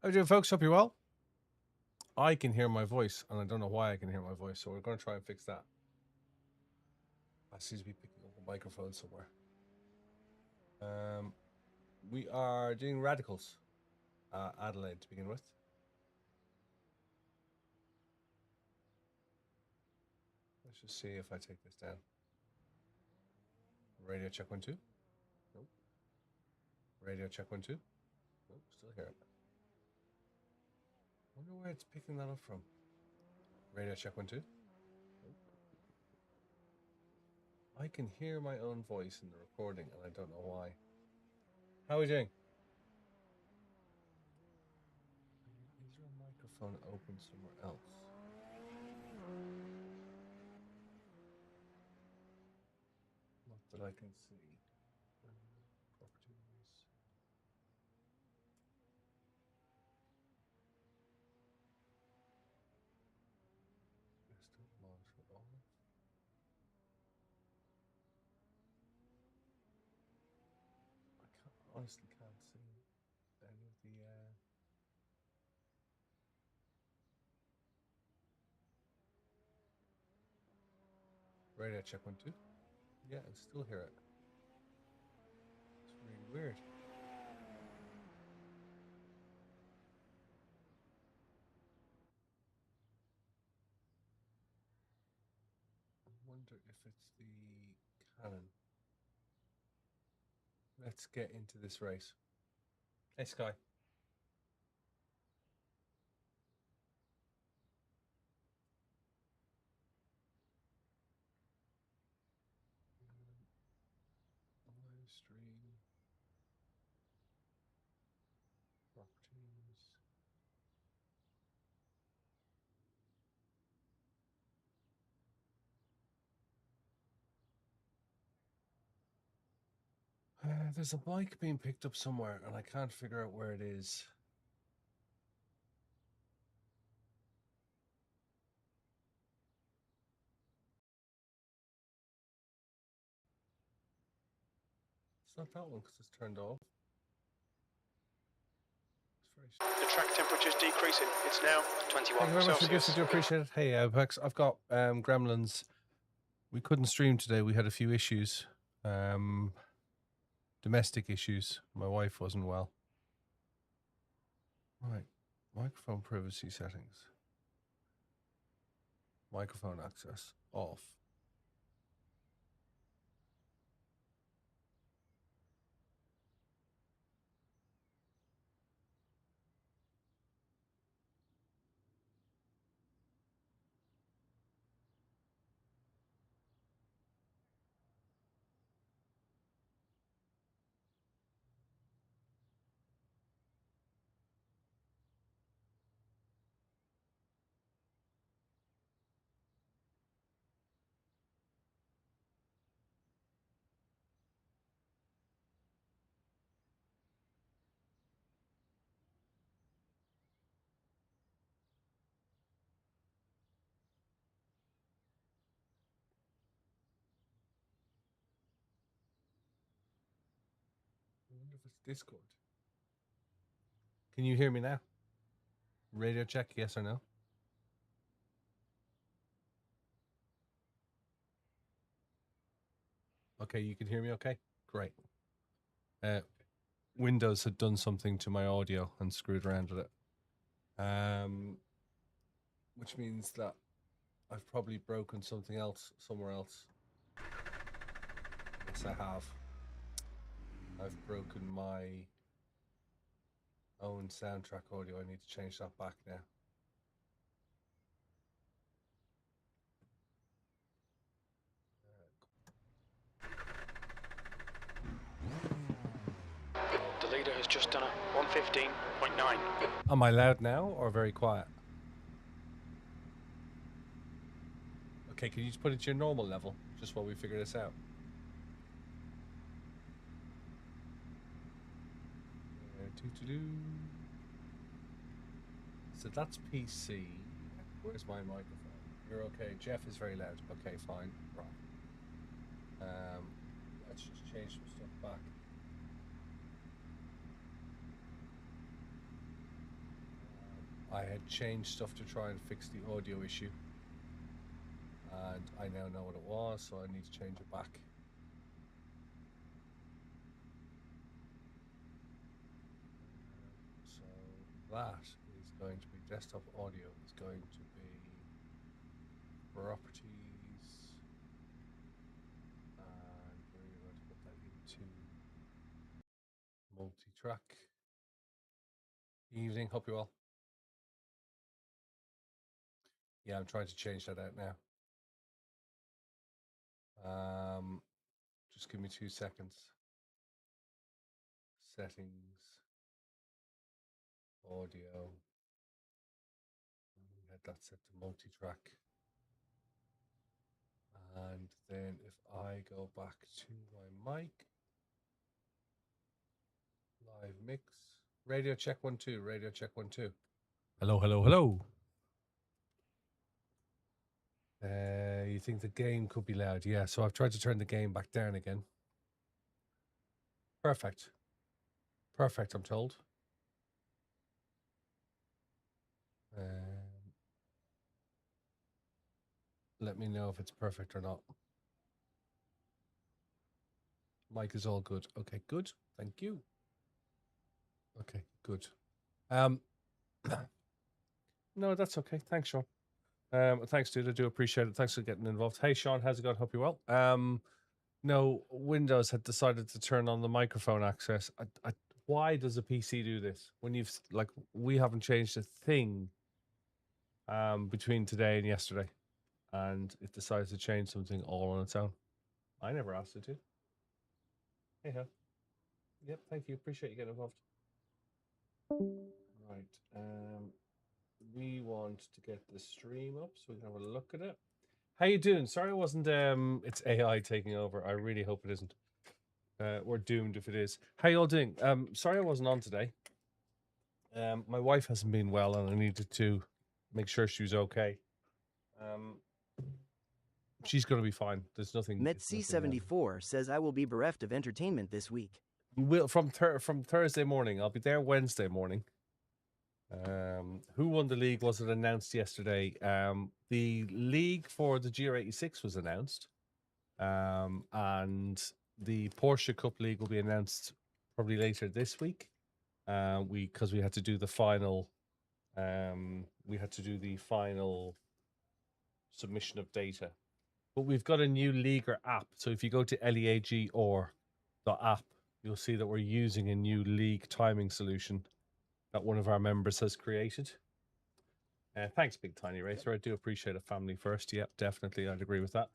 How you doing, folks? Hope you're well. I can hear my voice, and I don't know why I can hear my voice, so we're going to try and fix that. I seem to be picking up a microphone somewhere. We are doing Radicals, Adelaide, to begin with. Let's just see if I take this down. Radio check 1 2. Nope. Radio check 1 2. Nope, still hear it. Wonder where it's picking that up from. Radio check 1 2. Nope. I can hear my own voice in the recording, and I don't know why. How are we doing? Is there a microphone open somewhere else? Not that I can see. Properties. Desktop monitor on. I honestly can't see any of the radio check 1 2. Yeah, I still hear it. It's really weird. I wonder if it's the Canon. Let's get into this race. Hey, Sky. Live stream. Properties. There's a bike being picked up somewhere, and I can't figure out where it is. It's not that one because it's turned off. The track temperature is decreasing. It's now 21 Thank you very much for the Celsius. gifts. I do appreciate it. Hey, Bex, I've got Gremlins. We couldn't stream today. We had a few issues. Domestic issues. My wife wasn't well. Right. Microphone privacy settings. Microphone access off. I wonder if it's Discord. Can you hear me now? Radio check, yes or no? Okay, you can hear me okay? Great. Windows had done something to my audio and screwed around with it. Which means that I've probably broken something else somewhere else. Yes, I have. I've broken my own soundtrack audio. I need to change that back now. The leader has just done a 115.9. Am I loud now or very quiet? Okay, can you just put it to your normal level just while we figure this out? So that's PC. Where's my microphone? You're okay. Jeff is very loud. Okay, fine. Right. Let's just change some stuff back. I had changed stuff to try and fix the audio issue, and I now know what it was, so I need to change it back. So that is going to be desktop audio. Is going to be properties, and we're going to put that into multi-track. Evening, hope you're well. Yeah, I'm trying to change that out now. Just give me 2 seconds. Settings, audio. We had that set to multi-track. And then if I go back to my mic, live mix, radio check 1 2, radio check 1 2. Hello, hello, hello. You think the game could be loud? Yeah, so I've tried to turn the game back down again. Perfect. Perfect, I'm told. Let me know if it's perfect or not. Mic is all good. Okay, good. Thank you. Okay, good. No, that's okay. Thanks, Sean. Thanks, dude. I do appreciate it. Thanks for getting involved. Hey, Sean, how's it going? Hope you're well. No, Windows had decided to turn on the microphone access. Why does a PC do this when you've we haven't changed a thing between today and yesterday, and it decides to change something all on its own? I never asked it to. Hey, ho. Yep, thank you. Appreciate you getting involved. Right. We want to get the stream up so we can have a look at it. How you doing? Sorry, I wasn't. It's AI taking over. I really hope it isn't. We're doomed if it is. How you all doing? Sorry I wasn't on today. My wife hasn't been well, and I needed to make sure she was okay. She's going to be fine. There's nothing. Met-C74 says I will be bereft of entertainment this week. Will from Thursday morning. I'll be there Wednesday morning. Who won the league? Was it announced yesterday? The league for the GR86 was announced, and the Porsche Cup League will be announced probably later this week. Because we had to do the final. We had to do the final submission of data, but we've got a new leaguer app. So if you go to leagor.app, you'll see that we're using a new league timing solution that one of our members has created. Thanks, Big Tiny Racer. I do appreciate a family first. Yep, definitely. I'd agree with that.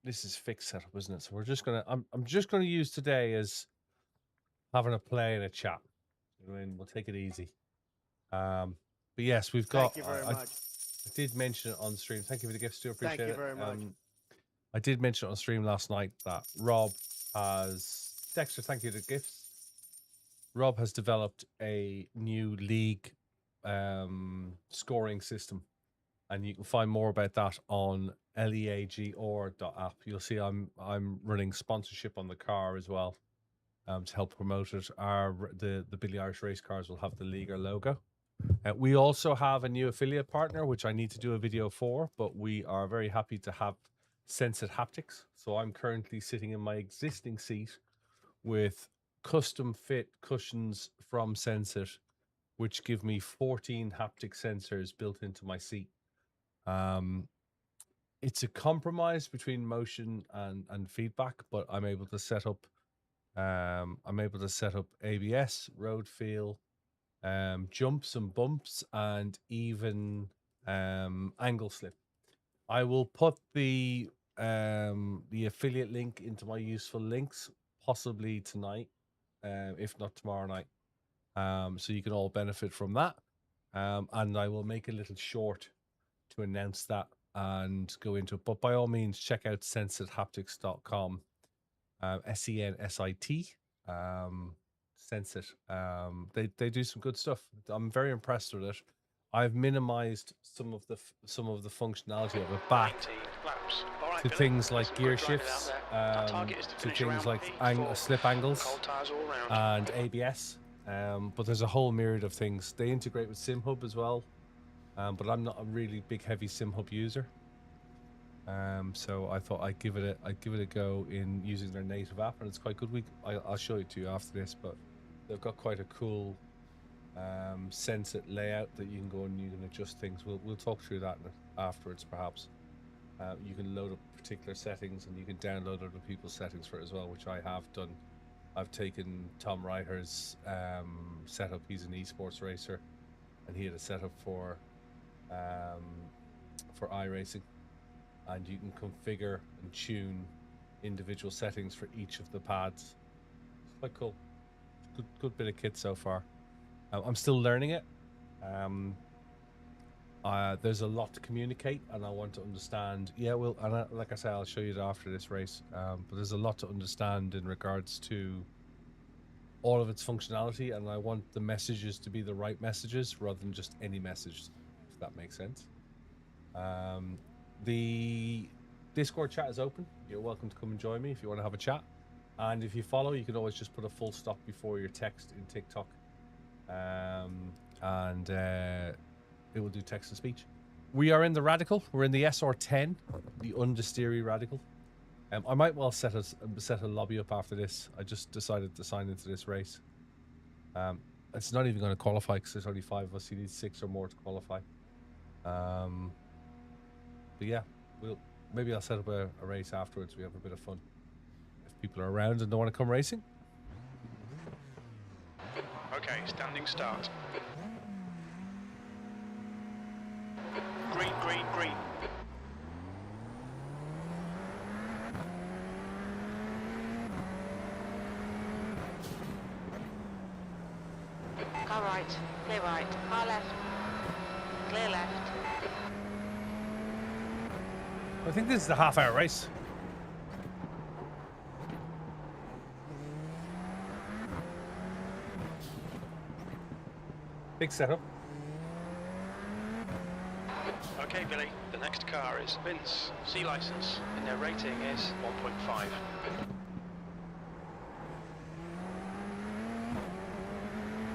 This is fixed setup, isn't it? So we're just gonna. I'm just gonna use today as having a play and a chat. I mean, we'll take it easy. But yes, we've got. Thank you very much. I did mention it on stream. Thank you for the gifts. Do appreciate it. Thank you very much. I did mention it on stream last night that Rob has Dexter. Thank you for the gifts. Rob has developed a new league scoring system, and you can find more about that on leagor.app. You'll see I'm running sponsorship on the car as well to help promote it. The Billy Irish race cars will have the Leaguer logo. We also have a new affiliate partner, which I need to do a video for, but we are very happy to have Sensit Haptics. So I'm currently sitting in my existing seat with custom fit cushions from Sensit, which give me 14 haptic sensors built into my seat. It's a compromise between motion and feedback, but I'm able to set up ABS, road feel, jumps and bumps, and even angle slip. I will put the affiliate link into my useful links possibly tonight, if not tomorrow night, so you can all benefit from that. And I will make a little short to announce that and go into it. But by all means, check out sensithaptics.com. SENSIT. Sensit. They do some good stuff. I'm very impressed with it. I've minimized some of the functionality of it back to things like gear shifts, to things like slip angles and ABS. But there's a whole myriad of things. They integrate with SimHub as well, but I'm not a really big heavy SimHub user. So I thought I'd give it a go in using their native app, and it's quite good. I'll show it to you after this, but they've got quite a cool Sense-it layout that you can go and you can adjust things. We'll talk through that afterwards, perhaps. You can load up particular settings, and you can download other people's settings for it as well, which I have done. I've taken Tom Reiter's setup. He's an esports racer, and he had a setup for iRacing, and you can configure and tune individual settings for each of the pads. It's quite cool. Good bit of kit so far. I'm still learning it. There's a lot to communicate, and I want to understand. Yeah, well, and like I said, I'll show you that after this race. But there's a lot to understand in regards to all of its functionality, and I want the messages to be the right messages rather than just any message, if that makes sense. The Discord chat is open. You're welcome to come and join me if you want to have a chat. And if you follow, you can always just put a full stop before your text in TikTok. It will do text to speech. We are in the Radical. We're in the SR10, the Understeery Radical. I might well set a lobby up after this. I just decided to sign into this race. It's not even going to qualify because there's only 5 of us. You need 6 or more to qualify. But yeah, maybe I'll set up a race afterwards. We have a bit of fun if people are around and don't want to come racing. Okay, standing start. Green, green, green. Car right, clear right, car left, clear left. I think this is the half-hour race. Big setup. Okay, Billy, the next car is Vince, C license, and their rating is 1.5.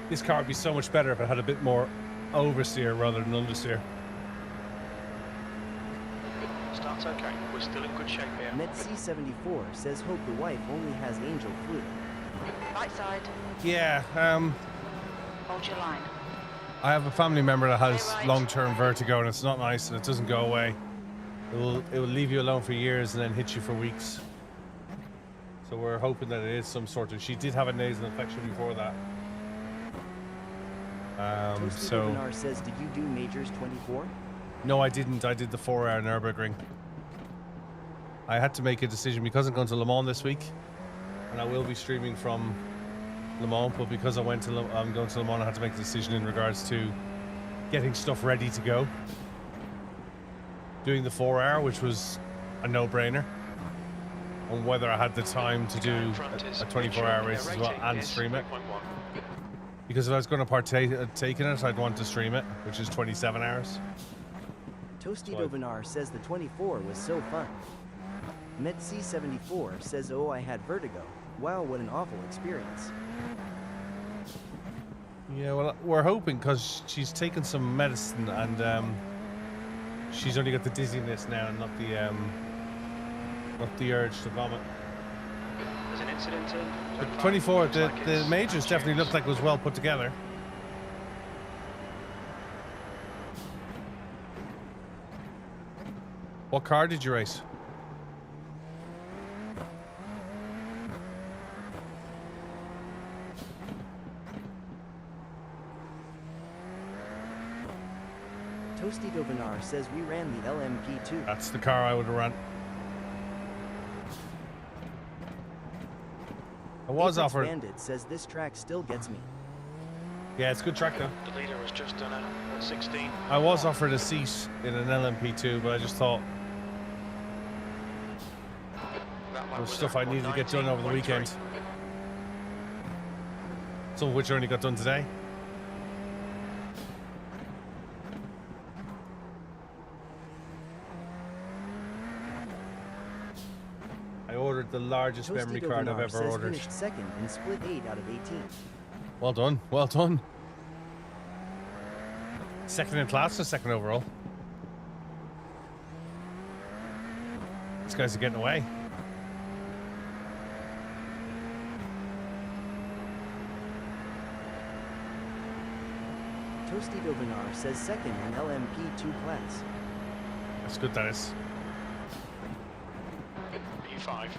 This car would be so much better if it had a bit more oversteer rather than understeer. Start's okay, we're still in good shape here. Met-C74 says hope the wife only has angel fluid. Right side, Yeah, hold your line. I have a family member that has long-term vertigo, and it's not nice, and it doesn't go away. It will leave you alone for years and then hit you for weeks. So we're hoping that it is some sort of. She did have a nasal infection before that. So Toasty says, did you do Majors 24? no, I didn't. I did the 4-hour Nürburgring. I had to make a decision because I'm going to Le Mans this week, and I will be streaming from Le Mans. But because I'm going to Le Mans, I had to make a decision in regards to getting stuff ready to go. Doing the 4-hour, which was a no-brainer, on whether I had the time to do a 24-hour race as well and stream it. Because if I was going to partake in it, I'd want to stream it, which is 27 hours. Toasty Dovenar says the 24 was so fun. Met-C74 says, oh, I had vertigo. Wow, what an awful experience. Yeah, well, we're hoping because she's taken some medicine and she's only got the dizziness now and not the urge to vomit. There's an incident in. But 24, the majors definitely looked like it was well put together. What car did you race? Toasty Dovenar says we ran the LMP2. That's the car I would have run. I was Apex offered. Bandit says this track still gets me. Yeah, it's a good track though. The leader has just done a 16. I was offered a seat in an LMP2, but I just thought there was stuff I needed to get done over the weekend. Some of which only got done today. I ordered the largest Toasty memory card I've Dovenar ever says ordered. finished second in split 8 out of 18. Well done. Well done. Second in class or second overall? These guys are getting away. Toasty Dovenar says second in LMP2 class. That's good, that is. P5.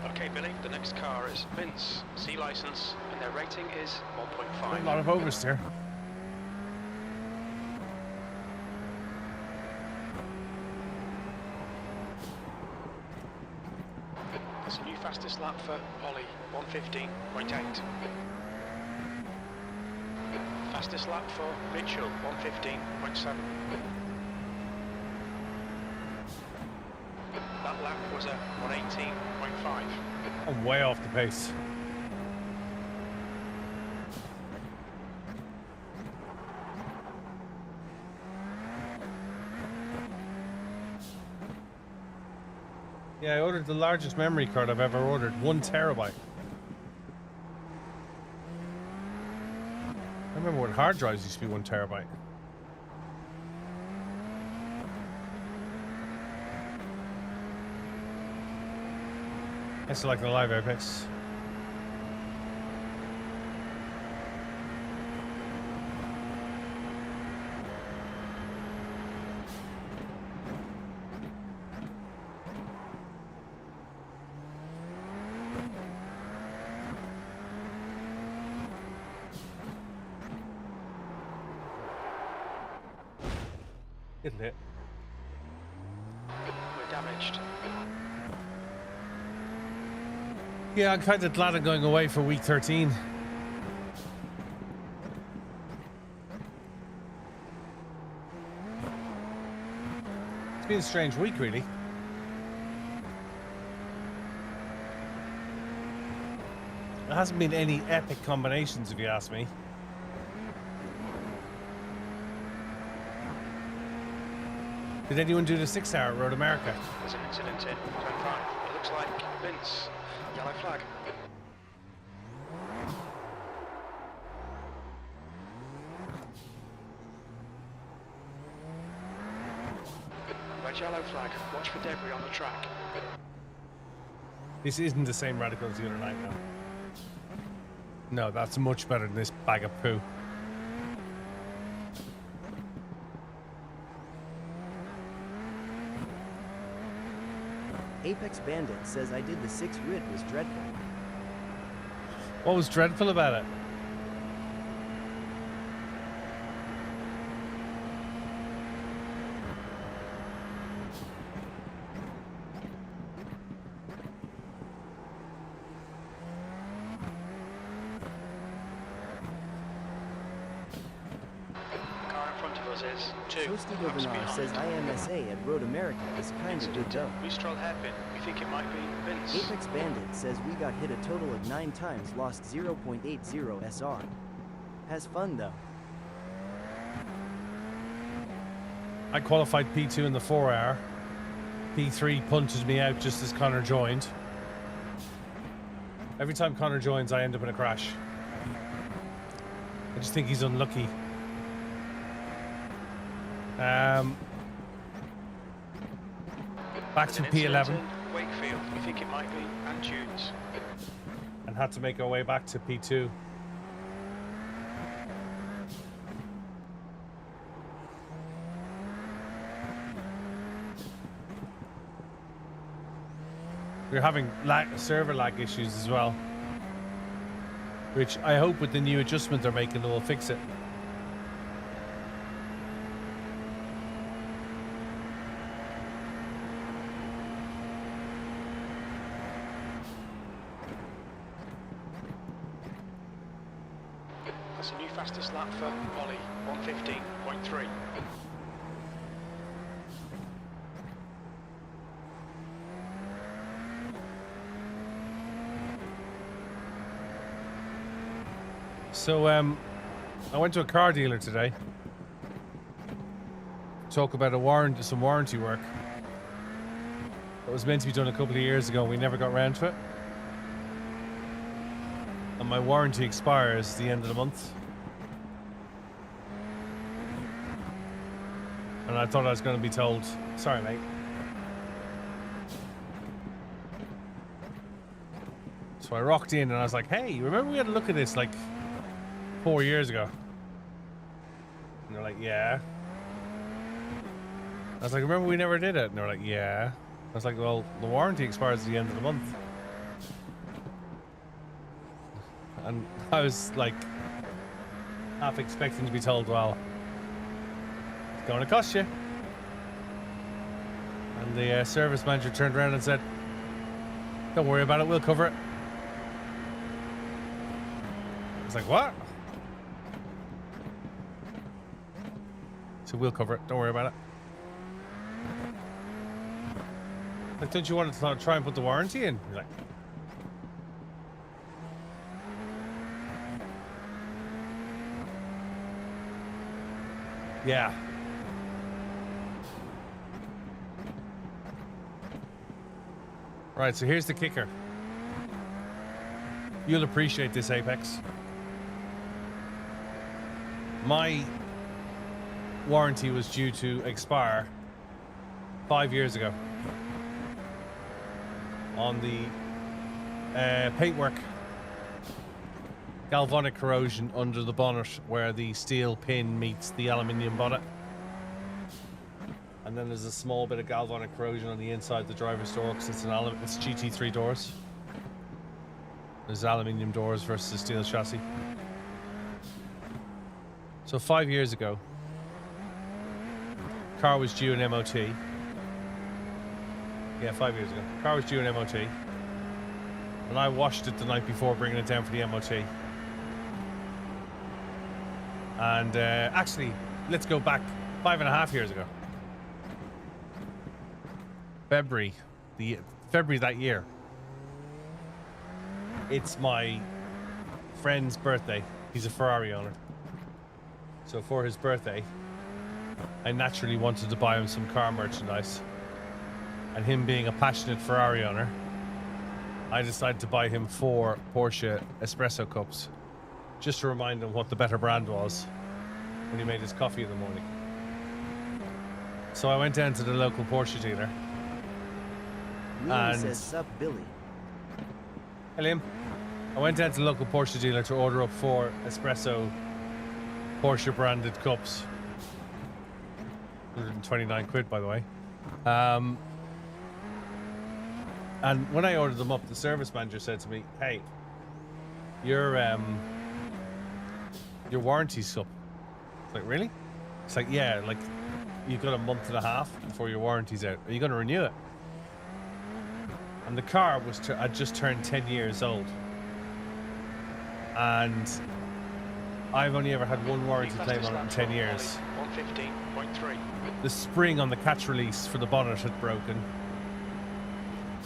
Okay, Billy, the next car is Vince, C license, and their rating is 1.5. A lot of oversteer. That's a new fastest lap for Ollie, 1:15.8. Fastest lap for Mitchell, 1:15.7. That lap was a 1:18.5. I'm way off the pace. Yeah, I ordered the largest memory card I've ever ordered. 1 terabyte. I remember when hard drives used to be 1 terabyte. I still like the live Apex. Isn't it? We're damaged. Yeah, I'm kind of glad I'm going away for week 13. It's been a strange week, really. There hasn't been any epic combinations, if you ask me. Did anyone do the 6-hour at Road America? There's an incident in turn 5. It looks like Vince. Yellow flag. Red yellow flag. Watch for debris on the track. This isn't the same radical as the other night, no. No, that's much better than this bag of poo. Apex Bandit says I did the 6 grid was dreadful. What was dreadful about it? Car in front of us is 2. Toasty laps Dovenar behind. says IMSA at Road America is kind of good though. We stroll hairpin. We think it might be Vince. Apex Bandit says we got hit a total of 9 times, lost 0.80 SR. Has fun though. I qualified P2 in the 4-hour. P3 punches me out just as Connor joined. Every time Connor joins, I end up in a crash. I just think he's unlucky. Back to There's an P11. incident in Wakefield. We think it might be Antunes. And had to make our way back to P2. We're having server lag issues as well, which I hope with the new adjustment they're making they will fix it. That's a new fastest lap for Ollie, 1:15.3. So I went to a car dealer today. Talk about some warranty work. It was meant to be done a couple of years ago. We never got around to it. And my warranty expires the end of the month. And I thought I was going to be told, sorry, mate. So I rocked in and I was like, hey, remember we had a look at this like 4 years ago? And they're like, yeah. I was like, remember we never did it? And they're like, yeah. I was like, well, the warranty expires at the end of the month. And I was like, half expecting to be told, well, it's going to cost you. And the service manager turned around and said, don't worry about it, we'll cover it. I was like, what? So we'll cover it, don't worry about it. Like, don't you want to try and put the warranty in? You're like, yeah. Right, so here's the kicker. You'll appreciate this, Apex. My warranty was due to expire 5 years ago on the paintwork. Galvanic corrosion under the bonnet where the steel pin meets the aluminium bonnet. And then there's a small bit of galvanic corrosion on the inside the driver's door because it's it's GT3 doors. There's aluminium doors versus steel chassis. So 5 years ago, car was due an MOT. Yeah, 5 years ago. Car was due an MOT. And I washed it the night before bringing it down for the MOT. And actually, let's go back 5.5 years ago. February that year. It's my friend's birthday. He's a Ferrari owner. So for his birthday, I naturally wanted to buy him some car merchandise. And him being a passionate Ferrari owner, I decided to buy him 4 Porsche espresso cups, just to remind him what the better brand was when he made his coffee in the morning. So I went down to the local Porsche dealer. Liam And says, sup, Billy. hey, Liam. I went down to the local Porsche dealer to order up 4 espresso Porsche branded cups. 129 quid, by the way. And when I ordered them up, the service manager said to me, hey, your warranty's up. It's like, really? It's like, yeah, like, you've got a month and a half before your warranty's out. Are you going to renew it? And the car was had just turned 10 years old. And I've only ever had one warranty claim on it in 10 years. 115.3. The spring on the catch release for the bonnet had broken.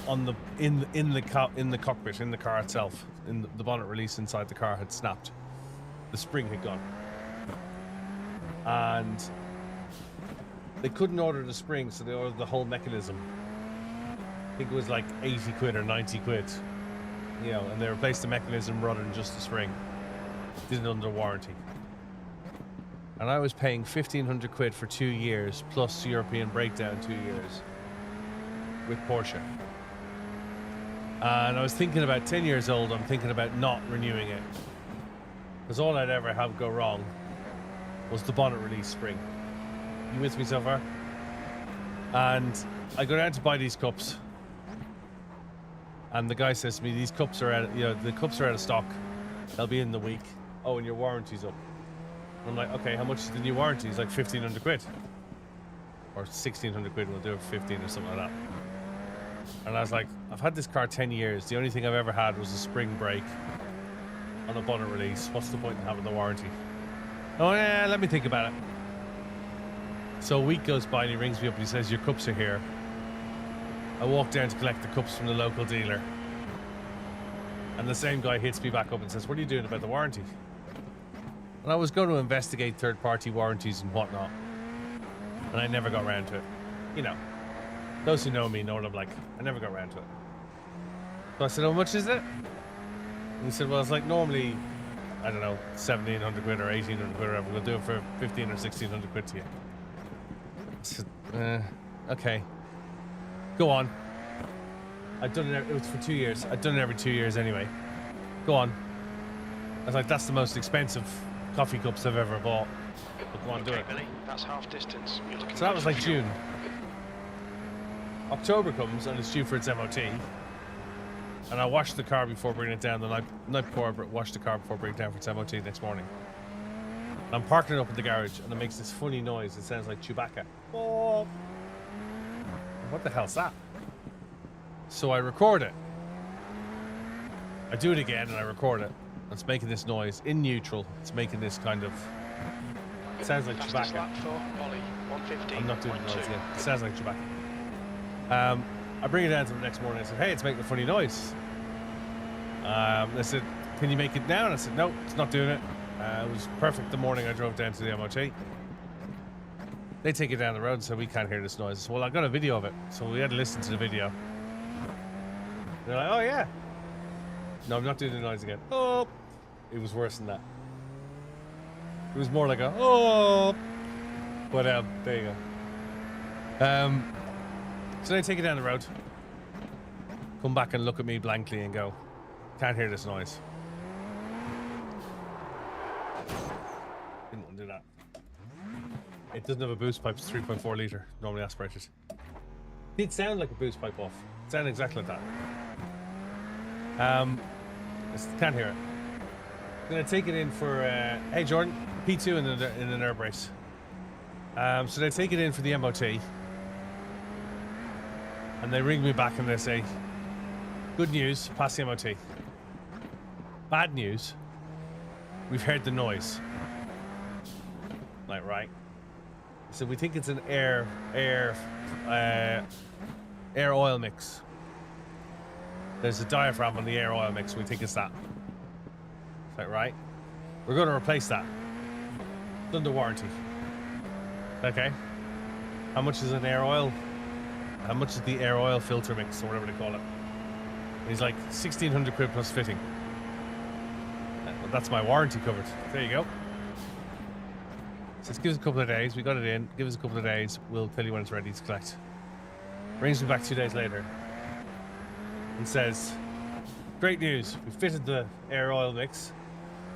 On the in the cockpit, in the car itself, in the bonnet release inside the car had snapped. The spring had gone. And they couldn't order the spring, so they ordered the whole mechanism. I think it was like 80 quid or 90 quid. You know, and they replaced the mechanism rather than just the spring. Did it under warranty. And I was paying 1,500 quid for 2 years, plus European breakdown 2 years with Porsche. And I was thinking about 10 years old, I'm thinking about not renewing it. Because all I'd ever have go wrong was the bonnet release spring. You with me so far? And I go down to buy these cups. And the guy says to me, these cups are out, the cups are out of stock. They'll be in the week. Oh, and your warranty's up. And I'm like, okay, how much is the new warranty? He's like 1,500 quid. Or 1,600 quid, we'll do it for 15 or something like that. And I was like, I've had this car 10 years. The only thing I've ever had was a spring break on a bonnet release. What's the point in having the warranty? Oh, yeah, let me think about it. So a week goes by and he rings me up and he says, your cups are here. I walk down to collect the cups from the local dealer. And the same guy hits me back up and says, what are you doing about the warranty? And I was going to investigate third-party warranties and whatnot. And I never got around to it. You know. Those who know me know what I'm like. I never got around to it. So I said, how much is it? And he said, well, it's like normally, I don't know, 1,700 quid or 1,800 quid or whatever. We'll do it for 1,500 or 1,600 quid to you. I said, okay. Go on. I've done it. It was for 2 years. I've done it every 2 years anyway. Go on. I was like, that's the most expensive coffee cups I've ever bought. But go on, do it. Billy, that's half distance. You're looking So that good was for like fuel. June. October comes and it's due for its MOT. And I washed the car before bringing it down the night before. I washed the car before bringing it down for its MOT the next morning. I'm parking it up in the garage and it makes this funny noise. It sounds like Chewbacca. Oh. What the hell's that? So I record it. I do it again and I record it. It's making this noise in neutral. It's making this kind of. It sounds like Fastest Chewbacca. lap for Ollie, 1:15.12. I'm not doing the noise yet. It sounds like Chewbacca. I bring it down to the next morning. I said, hey, it's making a funny noise. They said, can you make it now? And I said, no, it's not doing it. It was perfect the morning I drove down to the MOT. They take it down the road and said, we can't hear this noise. I said, well, I got a video of it. So we had to listen to the video. They're like, oh, yeah. No, I'm not doing the noise again. Oh, it was worse than that. It was more like a, oh. But there you go. So they take it down the road, come back and look at me blankly and go, can't hear this noise. Didn't want to do that. It doesn't have a boost pipe, it's 3.4 litre, normally aspirated. It did sound like a boost pipe off. It sounded exactly like that. Can't hear it. I'm gonna take it in for, hey Jordan, P2 in an air brace. So they take it in for the MOT. And they ring me back and they say, good news, pass the MOT. Bad news, we've heard the noise. Like, right. So we think it's an air oil mix. There's a diaphragm on the air oil mix. We think it's that. Is that right? We're going to replace that. It's under warranty. Okay. How much is an air oil? How much is the air oil filter mix or whatever they call it? He's like 1,600 quid plus fitting. Well, that's my warranty covered. There you go. So give us a couple of days. We got it in. Give us a couple of days. We'll tell you when it's ready to collect. Rings me back 2 days later and says, great news. We fitted the air oil mix.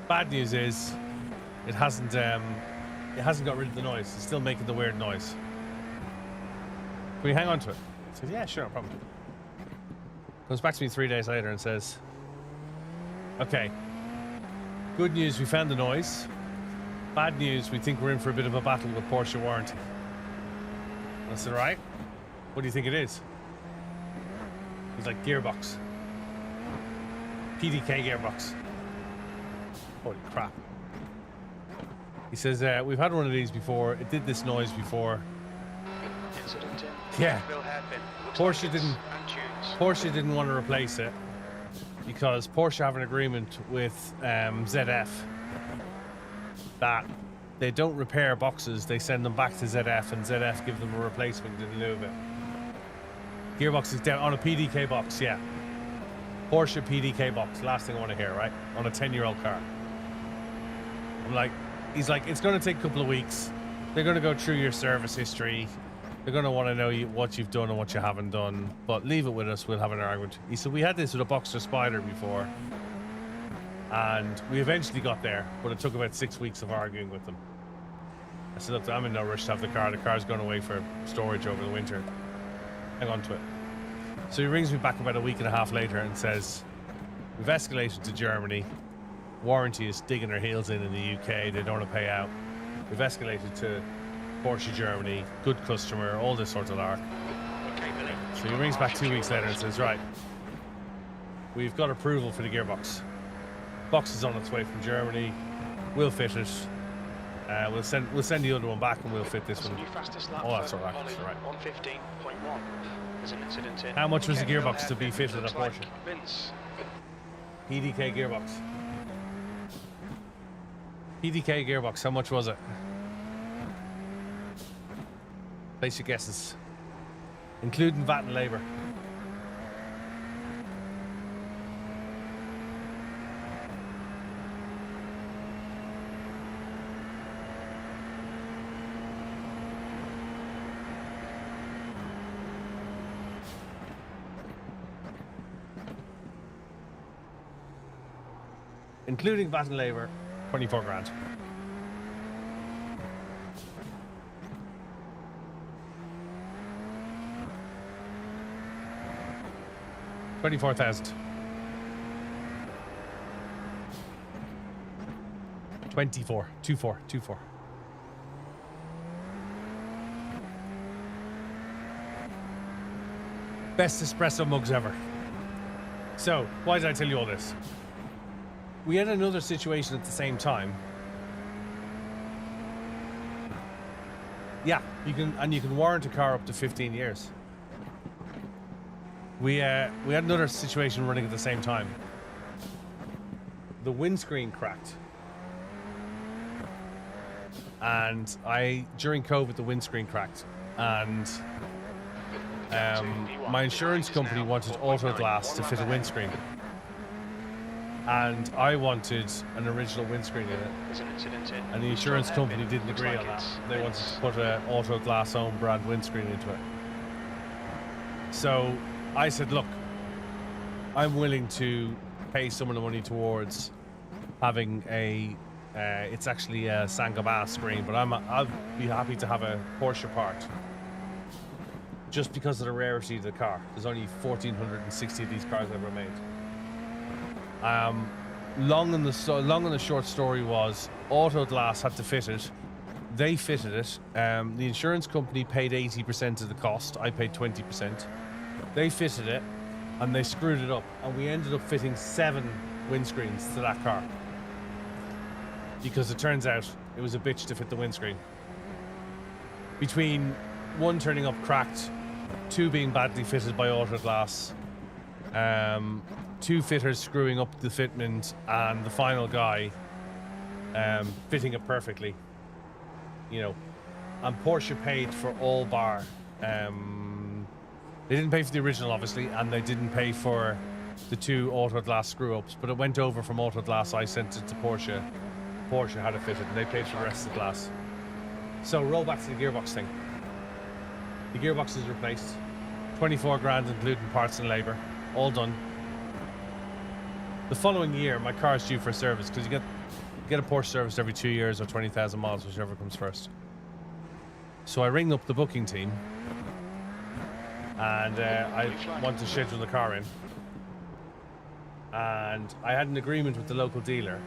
Bad news is it hasn't got rid of the noise. It's still making the weird noise. Can we hang on to it? I said, yeah, sure, no problem. Comes back to me 3 days later and says, okay, good news, we found the noise. Bad news, we think we're in for a bit of a battle with Porsche warranty. And I said, right, what do you think it is? He's like, gearbox. PDK gearbox. Holy crap. He says, we've had one of these before. It did this noise before. Incident in. Yeah. Bill hairpin. Looks Porsche like it's didn't- untuned. Porsche didn't want to replace it because Porsche have an agreement with ZF that they don't repair boxes, they send them back to ZF and ZF give them a replacement in lieu of it. Gearbox is down on a PDK box, yeah. Porsche PDK box, last thing I want to hear, right? On a 10-year-old car. I'm like, he's like, it's going to take a couple of weeks. They're going to go through your service history. They're going to want to know what you've done and what you haven't done. But leave it with us, we'll have an argument. He said, we had this with a Boxster Spider before. And we eventually got there, but it took about 6 weeks of arguing with them. I said, look, I'm in no rush to have the car. The car's going away for storage over the winter. Hang on to it. So he rings me back about a week and a half later and says, we've escalated to Germany. Warranty is digging their heels in the UK. They don't want to pay out. We've escalated to Porsche Germany. Good customer, all this sort of lark. Okay, Billy. So he rings back 2 weeks later and says, right, we've got approval for the gearbox. Box is on its way from Germany. We'll fit it. We'll send the other one back and we'll fit this one. New fastest lap All that for sort of Ollie, action, right. 1:15.1. There's an incident in. How much was the Bill gearbox to be hairpin. fitted at Looks Porsche? like Vince. PDK gearbox. PDK gearbox, how much was it? Place your guesses. including VAT and labour. Including VAT and labour, 24 grand. $24,000. 24. 24. Best espresso mugs ever. So, why did I tell you all this? We had another situation at the same time. Yeah, you can warrant a car up to 15 years. We had another situation running at the same time. The windscreen cracked. And during COVID, the windscreen cracked. And my insurance company wanted Auto Glass to fit a windscreen. And I wanted an original windscreen in it. And the insurance company didn't agree on that. They wanted to put an Auto Glass own brand windscreen into it. So I said, look, I'm willing to pay some of the money towards having it's actually a Saint-Gobain screen, but I'll be happy to have a Porsche part. Just because of the rarity of the car. There's only 1,460 of these cars ever made. Long and the short story was Auto Glass had to fit it. They fitted it. The insurance company paid 80% of the cost. I paid 20%. They fitted it and they screwed it up, and we ended up fitting 7 windscreens to that car because it turns out it was a bitch to fit the windscreen. Between 1 turning up cracked, 2 being badly fitted by Auto Glass, 2 fitters screwing up the fitment, and the final guy fitting it perfectly. You know, and Porsche paid for all bar. They didn't pay for the original, obviously, and they didn't pay for the 2 Auto Glass screw-ups, but it went over from Auto Glass. I sent it to Porsche. Porsche had it fitted, and they paid for the rest of the glass. So roll back to the gearbox thing. The gearbox is replaced. 24 grand, including parts and labour. All done. The following year, my car is due for a service, because you get a Porsche service every 2 years or 20,000 miles, whichever comes first. So I ring up the booking team, and I want to schedule the car in. And I had an agreement with the local dealer.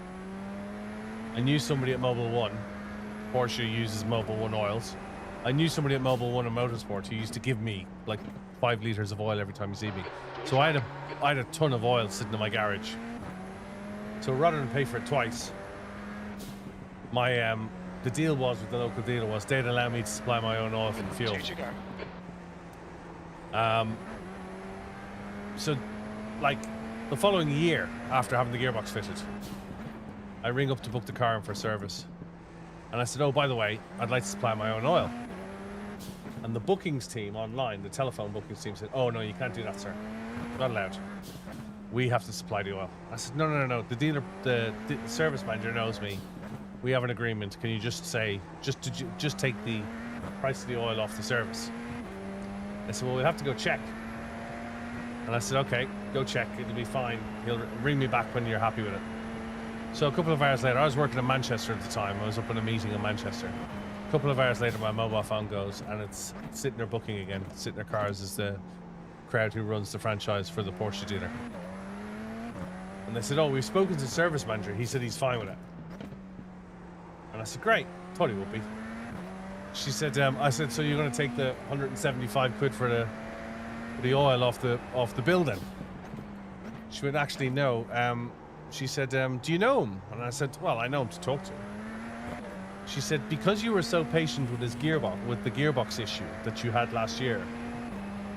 I knew somebody at Mobil 1. Porsche uses Mobil 1 oils. I knew somebody at Mobil 1 and Motorsport who used to give me like 5 litres of oil every time you see me. So I had a ton of oil sitting in my garage. So rather than pay for it twice, my the deal was with the local dealer was they'd allow me to supply my own oil for the fuel. So like the following year after having the gearbox fitted, I ring up to book the car in for service. And I said, oh, by the way, I'd like to supply my own oil. And the bookings team online, the telephone bookings team said, oh, no, you can't do that, sir. Not allowed. We have to supply the oil. I said, no. The dealer, the service manager knows me. We have an agreement. Can you just say, just take the price of the oil off the service? They said, well, we'll have to go check. And I said, okay, go check. It'll be fine. He'll ring me back when you're happy with it. So a couple of hours later, I was working in Manchester at the time. I was up in a meeting in Manchester. A couple of hours later, my mobile phone goes, and it's sitting there booking again. Sitting there Cars is the crowd who runs the franchise for the Porsche dealer. And they said, oh, we've spoken to the service manager. He said he's fine with it. And I said, great. Thought he would be. She said, I said, so you're going to take the 175 quid for the oil off the bill then? She went, actually, no. She said, do you know him? And I said, well, I know him to talk to. She said, because you were so patient with with the gearbox issue that you had last year,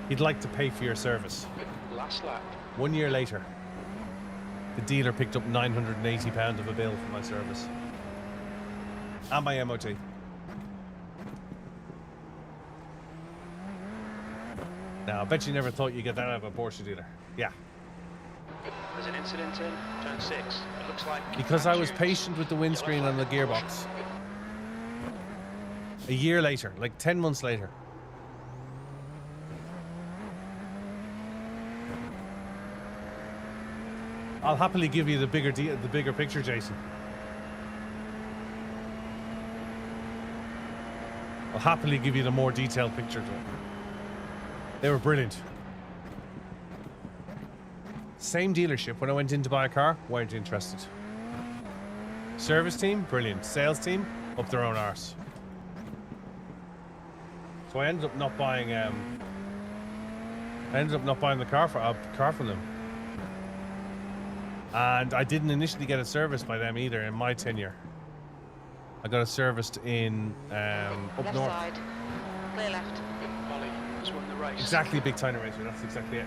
he'd like to pay for your service. Last lap. 1 year later, the dealer picked up £980 of a bill for my service. And my MOT. Now, I bet you never thought you'd get that out of a Porsche dealer. Yeah. There's an incident in turn 6. It looks like Because I was attitudes. patient with the windscreen Yellow and the flag. gearbox. A year later, like 10 months later. I'll happily give you the bigger picture, Jason. I'll happily give you the more detailed picture. They were brilliant. Same dealership. When I went in to buy a car, weren't interested. Service team, brilliant. Sales team, up their own arse. So I ended up not buying. The car from them. And I didn't initially get it serviced by them either in my tenure. I got it serviced in up Left north. side. Clear left. Ollie has won the race. Exactly, big tiny racer. That's exactly it.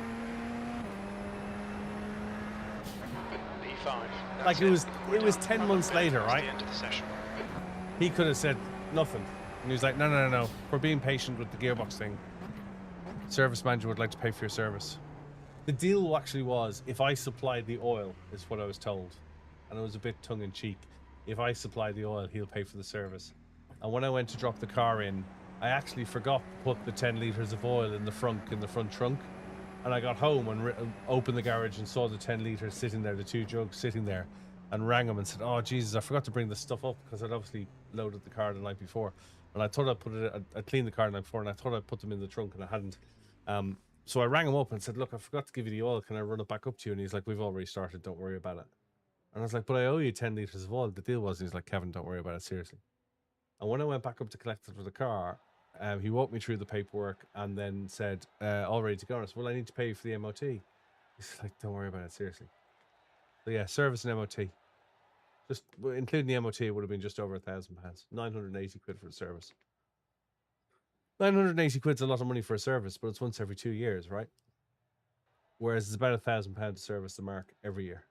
P5. That's Like it was We're 10 done. months later, That's right? the end of the session. He could have said nothing. And he was like, no. We're being patient with the gearbox thing. Service manager would like to pay for your service. The deal actually was, if I supplied the oil, is what I was told. And it was a bit tongue-in-cheek. If I supply the oil, he'll pay for the service. And when I went to drop the car in, I actually forgot to put the 10 litres of oil in the front trunk. And I got home and opened the garage and saw the 10 litres sitting there, the 2 jugs sitting there, and rang him and said, oh, Jesus, I forgot to bring this stuff up because I'd obviously loaded the car the night before. And I thought I'd cleaned the car the night before, and I thought I'd put them in the trunk, and I hadn't. So I rang him up and said, look, I forgot to give you the oil. Can I run it back up to you? And he's like, we've already started. Don't worry about it. And I was like, but I owe you 10 litres of oil. The deal was, he's like, Kevin, don't worry about it, seriously. And when I went back up to collect it for the car, he walked me through the paperwork and then said, all ready to go. And I said, well, I need to pay you for the MOT. He's like, don't worry about it, seriously. So yeah, service and MOT. Just including the MOT, it would have been just over £1,000. 980 quid for the service. 980 quid's a lot of money for a service, but it's once every 2 years, right? Whereas it's about £1,000 to service the mark every year.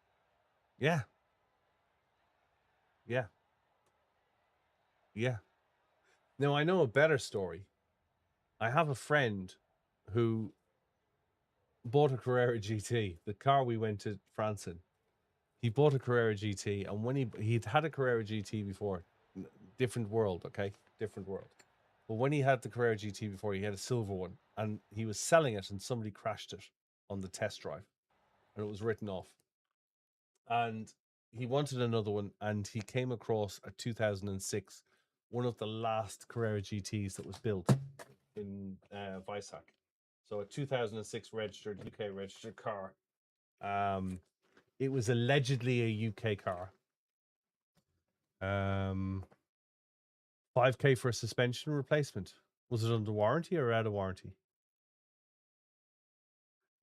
Yeah. Now I know a better story. I have a friend who bought a Carrera GT, the car we went to France in. He bought a Carrera GT, and when he'd had a Carrera GT before, different world, okay, different world. But when he had the Carrera GT before, he had a silver one, and he was selling it, and somebody crashed it on the test drive, and it was written off. And he wanted another one, and he came across a 2006, one of the last Carrera GTs that was built in Weissach. So a 2006 UK registered car. It was allegedly a UK car. 5k for a suspension replacement. Was it under warranty or out of warranty?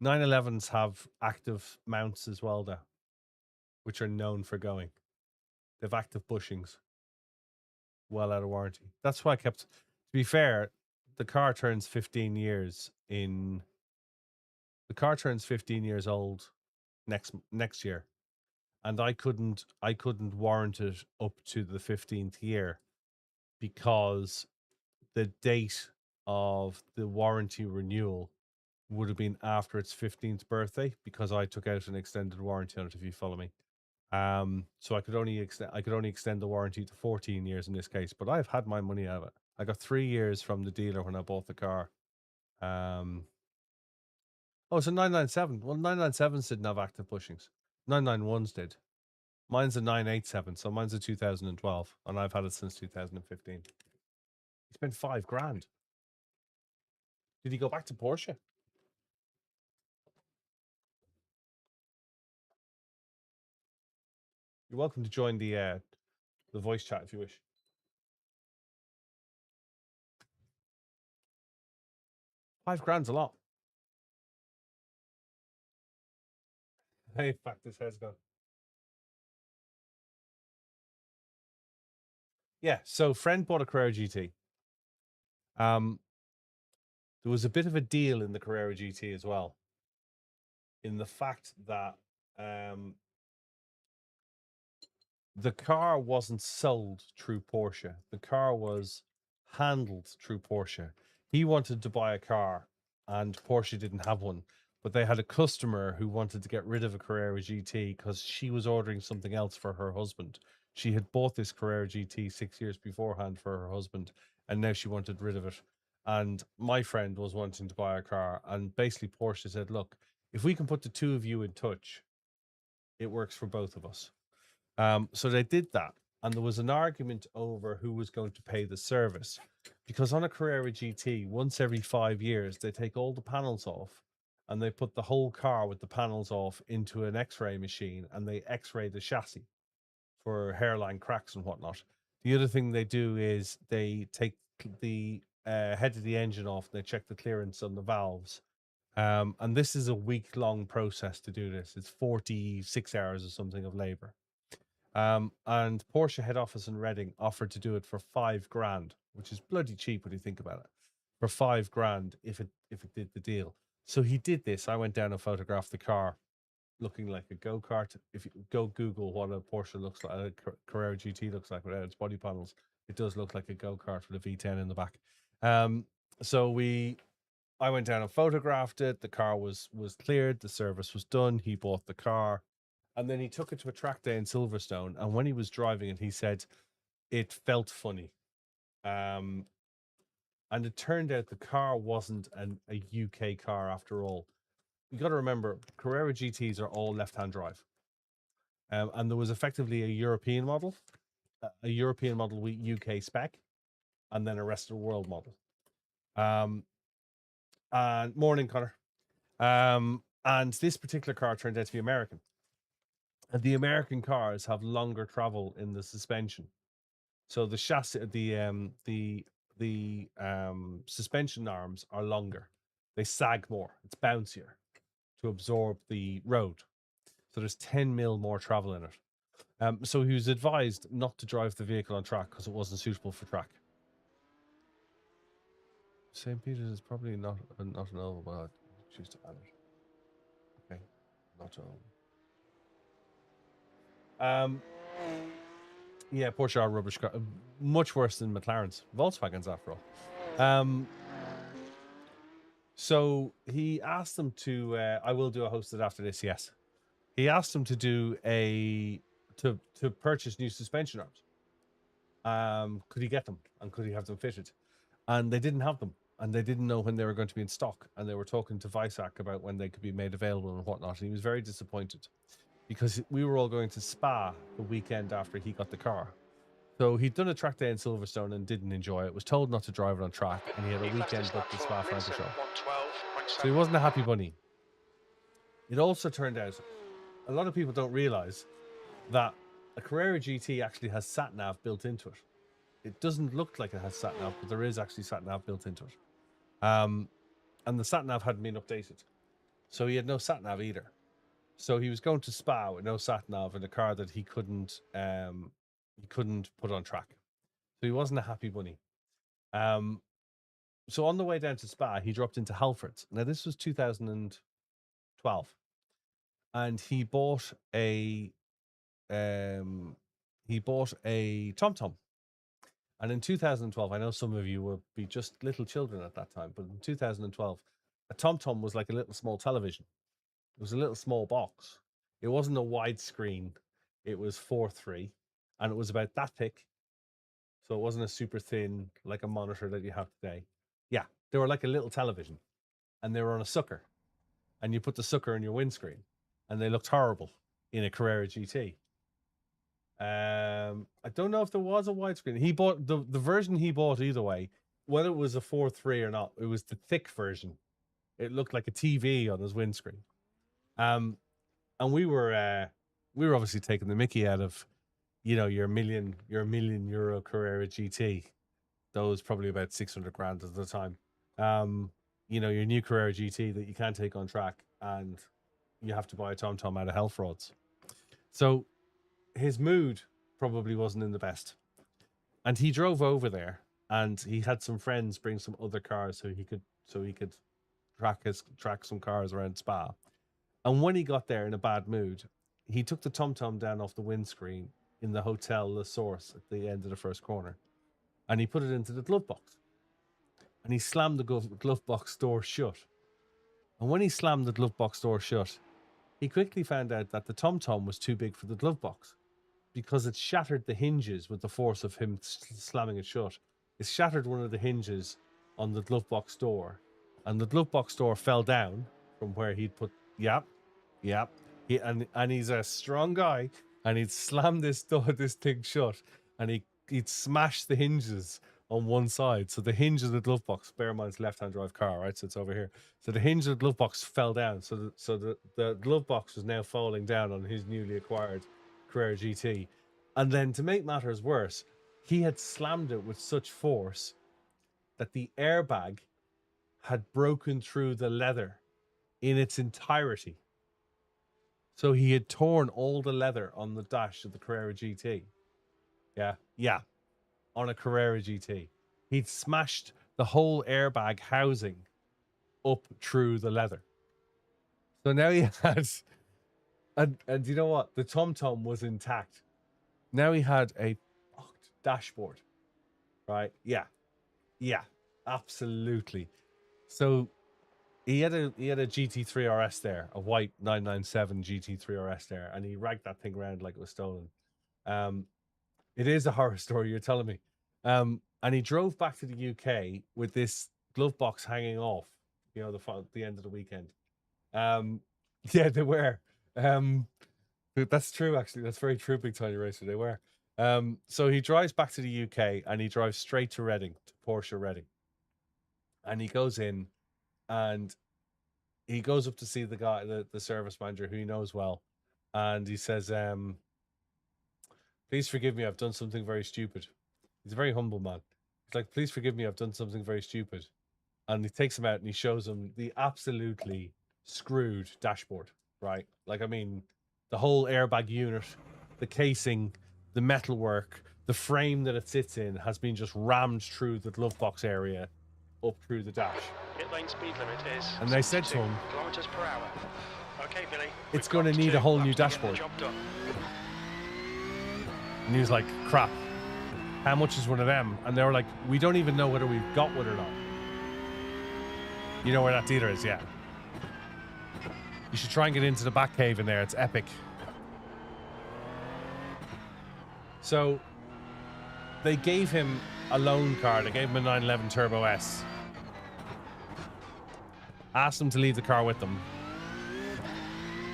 911s have active mounts as well, though, which are known for going. They have active bushings. Well out of warranty. That's why I kept. To be fair, the car turns 15 years in. The car turns 15 years old next year, and I couldn't warrant it up to the 15th year because the date of the warranty renewal would have been after its 15th birthday because I took out an extended warranty on it, if you follow me. So I could only extend the warranty to 14 years in this case, but I've had my money out of it. I got 3 years from the dealer when I bought the car. Oh, so 997. Well, 997s didn't have active bushings. 991s did. Mine's a 987, so mine's a 2012, and I've had it since 2015. He spent $5,000. Did he go back to Porsche? You're welcome to join the voice chat if you wish. $5,000's a lot. Hey, fuck, this head's gone. Yeah, so friend bought a Carrera GT. There was a bit of a deal in the Carrera GT as well, in the fact that the car wasn't sold through Porsche. The car was handled through Porsche. He wanted to buy a car, and Porsche didn't have one. But they had a customer who wanted to get rid of a Carrera GT because she was ordering something else for her husband. She had bought this Carrera GT 6 years beforehand for her husband, and now she wanted rid of it. And my friend was wanting to buy a car, and basically Porsche said, look, if we can put the two of you in touch, it works for both of us. So they did that, and there was an argument over who was going to pay the service, because on a Carrera GT, once every 5 years, they take all the panels off and they put the whole car with the panels off into an X-ray machine, and they X-ray the chassis for hairline cracks and whatnot. The other thing they do is they take the head of the engine off, and they check the clearance on the valves. And this is a week-long process to do this. It's 46 hours or something of labor. And Porsche head office in Reading offered to do it for $5,000, which is bloody cheap when you think about it. For $5,000, if it did the deal. So he did this. I went down and photographed the car, looking like a go-kart. If you go Google what a Porsche looks like, a Carrera GT looks like without its body panels, it does look like a go-kart with a V10 in the back. So I went down and photographed it. The car was cleared. The service was done. He bought the car. And then he took it to a track day in Silverstone. And when he was driving it, he said it felt funny. And it turned out the car wasn't a UK car after all. You got to remember, Carrera GTs are all left-hand drive. And there was effectively a European model with UK spec, and then a rest of the world model. And morning, Connor. And this particular car turned out to be American. And the American cars have longer travel in the suspension. So the chassis, the suspension arms are longer. They sag more. It's bouncier to absorb the road. So there's 10 mil more travel in it. So he was advised not to drive the vehicle on track because it wasn't suitable for track. St. Peter's is probably not an oval, but I'd choose to add it. Okay, not oval. Yeah, Porsche are rubbish car, much worse than McLaren's, Volkswagens after all. So he asked them to. I will do a hosted after this. Yes, he asked them to do to purchase new suspension arms. Could he get them, and could he have them fitted? And they didn't have them, and they didn't know when they were going to be in stock. And they were talking to Visac about when they could be made available and whatnot. And he was very disappointed, because we were all going to Spa the weekend after he got the car. So he'd done a track day in Silverstone and didn't enjoy it, was told not to drive it on track, and he had a weekend booked at Spa-Francorchamps. So he wasn't a happy bunny. It also turned out, a lot of people don't realise that a Carrera GT actually has sat-nav built into it. It doesn't look like it has sat-nav, but there is actually sat-nav built into it. And the sat-nav hadn't been updated. So he had no sat-nav either. So he was going to Spa with no sat-nav in a car that he couldn't put on track. So he wasn't a happy bunny. So on the way down to Spa, he dropped into Halfords. Now this was 2012, and he bought a TomTom. And in 2012, I know some of you will be just little children at that time, but in 2012, a TomTom was like a little small television. It was a little small box. It wasn't a widescreen. It was 4:3, and it was about that thick. So it wasn't a super thin, like a monitor that you have today. Yeah, they were like a little television, and they were on a sucker. And you put the sucker in your windscreen, and they looked horrible in a Carrera GT. I don't know if there was a widescreen. He bought the version he bought either way, whether it was a 4:3 or not. It was the thick version. It looked like a TV on his windscreen. And we were obviously taking the mickey out of, your million euro Carrera GT. Those probably about 600 grand at the time. Your new Carrera GT that you can't take on track, and you have to buy a TomTom out of hell frauds. So his mood probably wasn't in the best, and he drove over there, and he had some friends bring some other cars so he could track some cars around Spa. And when he got there in a bad mood, he took the TomTom down off the windscreen in the Hotel La Source at the end of the first corner, and he put it into the glove box, and he slammed the glove box door shut, And when he slammed the glove box door shut, he quickly found out that the TomTom was too big for the glove box because it shattered the hinges with the force of him slamming it shut. It shattered one of the hinges on the glove box door, and the glove box door fell down from where he'd put. Yep. And he's a strong guy, and he'd slam this thing shut, and he'd smash the hinges on one side. So the hinge of the glove box, bear in mind it's left-hand drive car, right? So it's over here. So the hinge of the glove box fell down. So the glove box was now falling down on his newly acquired Carrera GT. And then to make matters worse, he had slammed it with such force that the airbag had broken through the leather in its entirety. So he had torn all the leather on the dash of the Carrera GT. Yeah. On a Carrera GT. He'd smashed the whole airbag housing up through the leather. So now he had... And you know what? The TomTom was intact. Now he had a fucked dashboard. Right? Yeah. Absolutely. So he had a GT3 RS there, a white 997 GT3 RS there, and he ragged that thing around like it was stolen. It is a horror story, you're telling me. And he drove back to the UK with this glove box hanging off, you know, the end of the weekend. Yeah, they were. That's true, actually. That's very true, Big Tiny Racer. They were. So he drives back to the UK and he drives straight to Reading, to Porsche Reading. And he goes in and he goes up to see the guy, the service manager who he knows well. And he says, please forgive me, I've done something very stupid. He's a very humble man. He's like, please forgive me, I've done something very stupid. And he takes him out and he shows him the absolutely screwed dashboard, right? Like, I mean, the whole airbag unit, the casing, the metalwork, the frame that it sits in has been just rammed through the glove box area up through the dash. Pit lane speed limit is. And they said to him, kilometers per hour. Okay, Billy. It's going to need a whole new dashboard. And he was like, crap, how much is one of them? And they were like, we don't even know whether we've got one or not. You know where that dealer is? Yeah. You should try and get into the back cave in there. It's epic. So they gave him a loan car. They gave him a 911 Turbo S. Asked him to leave the car with them.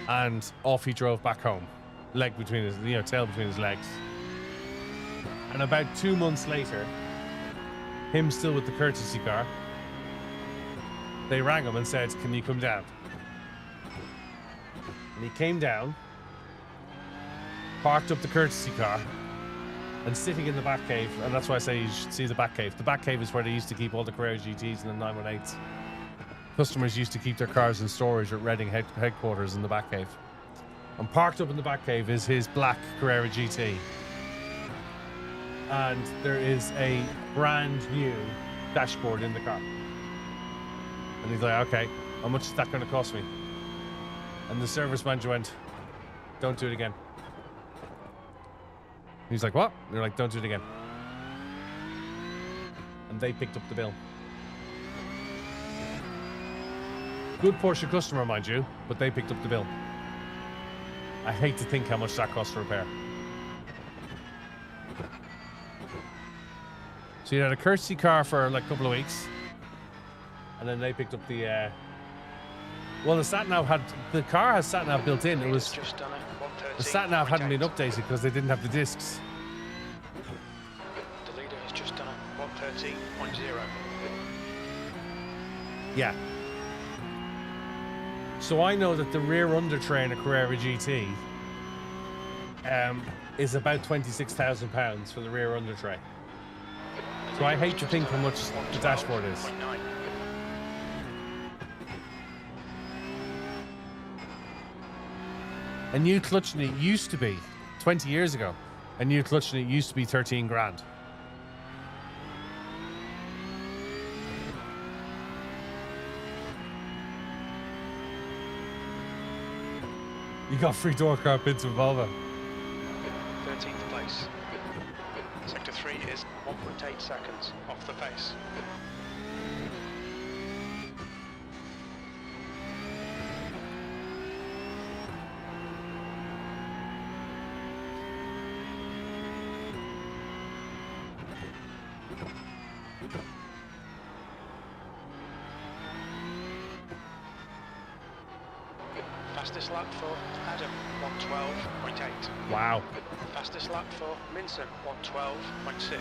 And off he drove back home. Leg between his, tail between his legs. And about 2 months later, him still with the courtesy car, they rang him and said, can you come down? And he came down, parked up the courtesy car, and sitting in the back cave, and that's why I say you should see the back cave. The back cave is where they used to keep all the Carrera GTs and the 918s. Customers used to keep their cars in storage at Reading headquarters in the back cave. And parked up in the back cave is his black Carrera GT. And there is a brand new dashboard in the car. And he's like, okay, how much is that going to cost me? And the service manager went, don't do it again. And he's like, what? And they're like, don't do it again. And they picked up the bill. Good Porsche customer, mind you, but they picked up the bill. I hate to think how much that cost to repair. So you had a courtesy car for like a couple of weeks. And then they picked up the... Well, the sat-nav had... The car has sat-nav built in. It was... The sat-nav hadn't been updated because they didn't have the discs. The leader has just done a 113.0. Yeah. So I know that the rear under tray in a Carrera GT is about £26,000 for the rear under tray. So I hate to think how much the dashboard is. A new clutch in it used to be 20 years ago. A new clutch in it used to be 13 grand. You got free door carpets with Volvo. 13th place. Sector 3 is 1.8 seconds off the pace. Fastest lap for Adam, 112.8. Wow. Fastest lap for Minson, 112.6.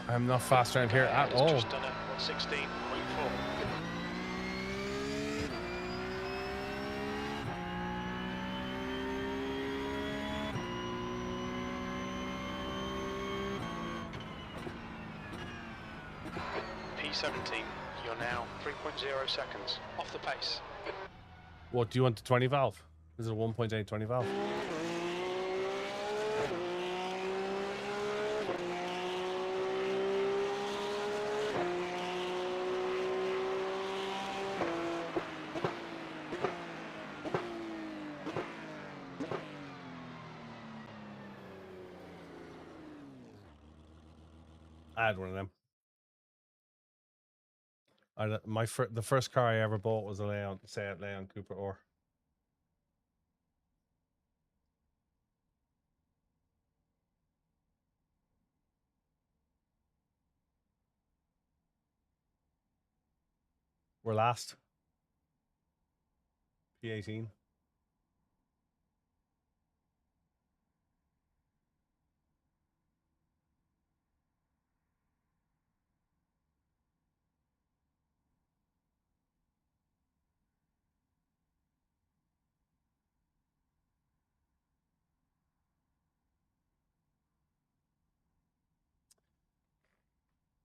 I'm not fast around here at all. Just done a 116.4. P17, you're now 3.0 seconds off the pace. What do you want? The 20 valve? This is a 1.8 20 valve. I had one of them. The first car I ever bought was a Seat Leon Cooper Or. We're last. P18.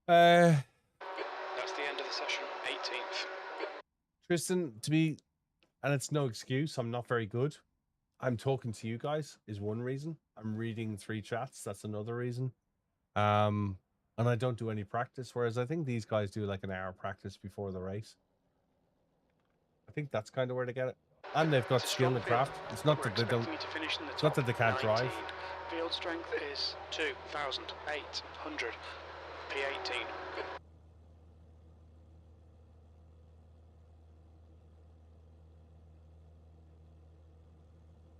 That's the end of the session, 18th. Tristan, and it's no excuse, I'm not very good. I'm talking to you guys is one reason. I'm reading 3 chats, that's another reason. And I don't do any practice, whereas I think these guys do like an hour practice before the race. I think that's kind of where they get it. And they've got skill and craft. It's not that they don't. It's not that they can't drive. Field strength is 2,800. P18.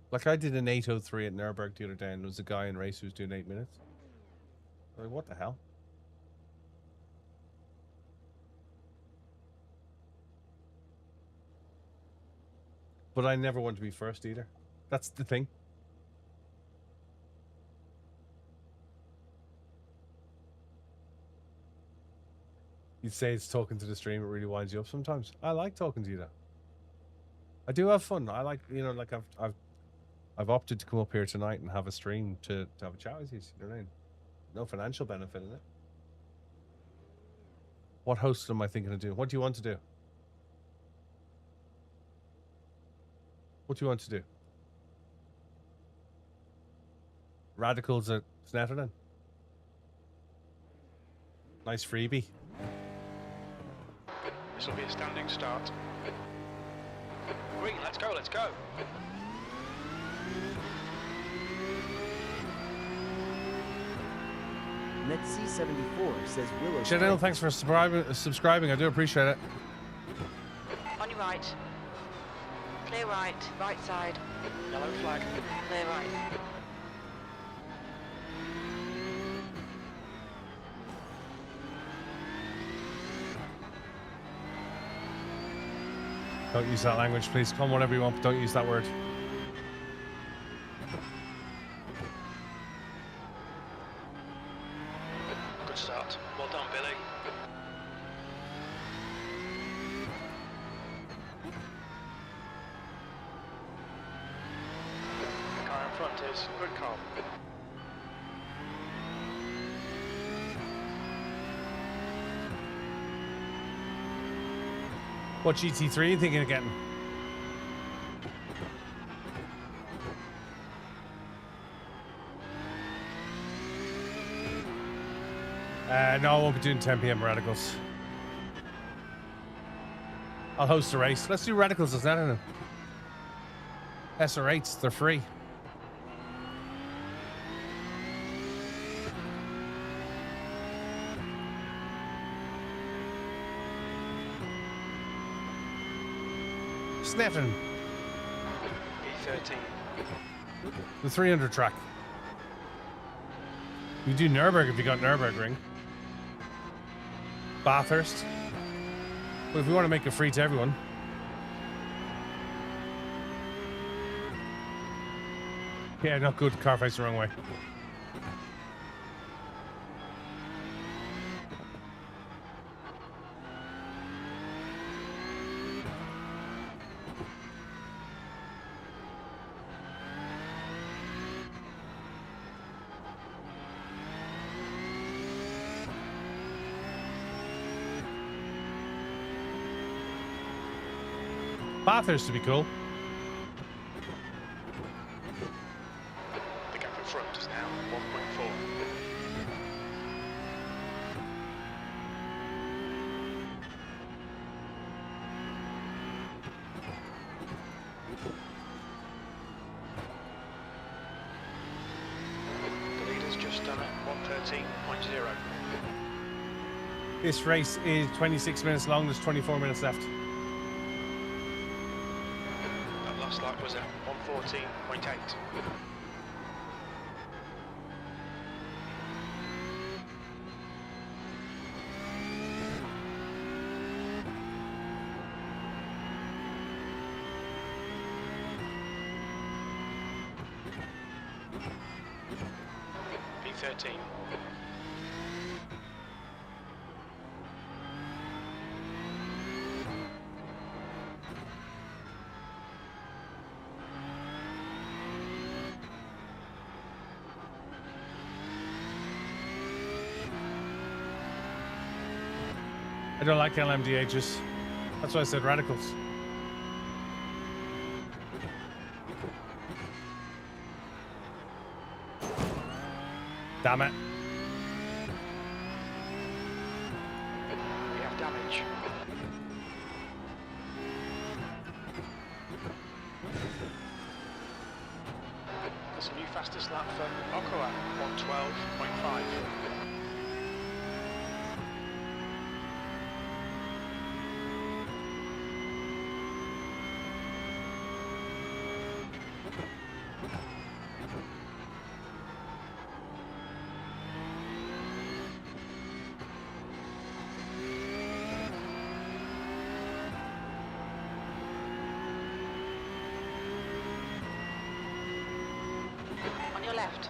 Like I did an 8:03 at Nürburgring the other day, and there was a guy in race who was doing 8 minutes. I'm like, what the hell? But I never want to be first either. That's the thing. You'd say it's talking to the stream, it really winds you up sometimes. I like talking to you though. I do have fun. I like, you know, like I've opted to come up here tonight and have a stream to have a chat with you. You know what I mean? No financial benefit in it. What host am I thinking of doing? What do you want to do? What do you want to do? Radicals at Snetterden. Nice freebie. This will be a standing start. Green, let's go, let's go. Net C74 says Willow. Chanel, thanks for subscribing. I do appreciate it. On your right. Clear right. Right side. Yellow flag. Clear right. Don't use that language, please. Come whatever you want, but don't use that word. Good start. Well done, Billy. The car in front is good call. What GT3 are you thinking of getting? No, I won't be doing 10 PM radicals. I'll host a race. Let's do radicals, is that enough? SR8s, they're free. Snetten. P13. The 300 track. You do Nürburgring if you got Nürburgring. Bathurst. But if we want to make it free to everyone. Yeah, not good. Car facing the wrong way. Bathurst to be cool. The gap in front is now 1.4. The leader's just done at 113.0. This race is 26 minutes long. There's 24 minutes left. That last lap was at 114.8. P13. I don't like LMDHs. That's why I said radicals. Damn it. We have damage. There's a new fastest lap for Okoa, 112.5. On your left.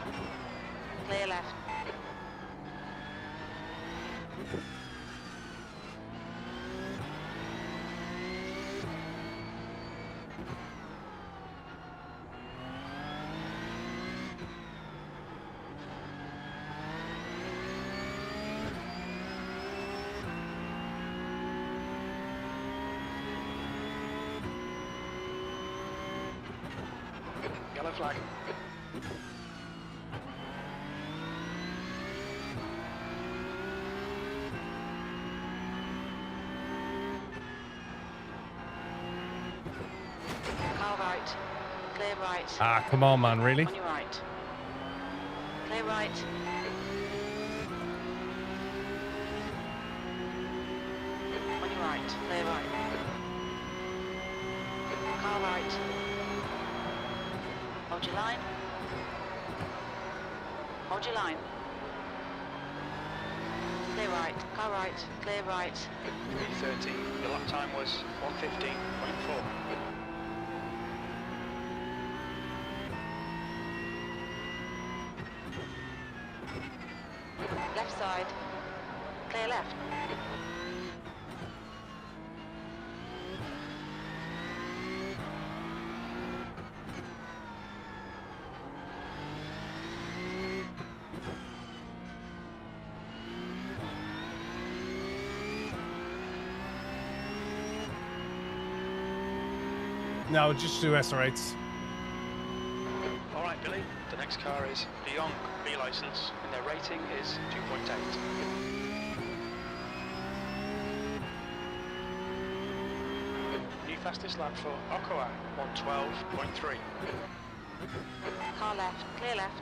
Clear left. Yellow flag. Car right. Clear right. Ah, come on, man, really? On your right. Clear right. On your right. Clear right. Car right. Hold your line. Hold your line. Clear right. Car right. Clear right. P13. The lap time was 115.4. Left side. Clear left. No, just do SR8s. All right, Billy. The next car is beyond B license, and their rating is 2.8. New fastest lap for Okoa, 112.3. Car left. Clear left.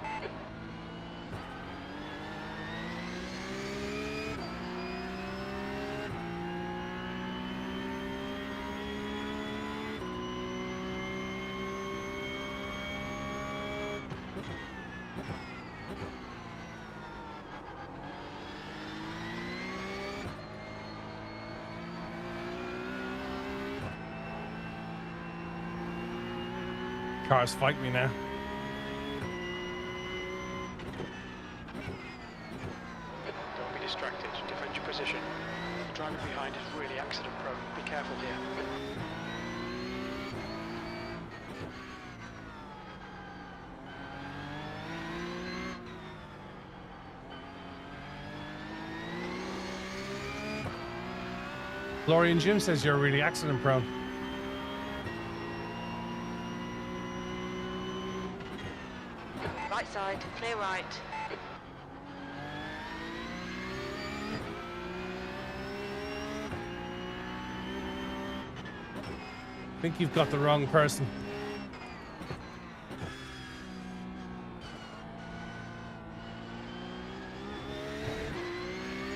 Cars fight me now. Don't be distracted. Defend your position. The driver behind is really accident prone. Be careful here. Florian Jim says you're really accident prone. Right side, clear right. I think you've got the wrong person.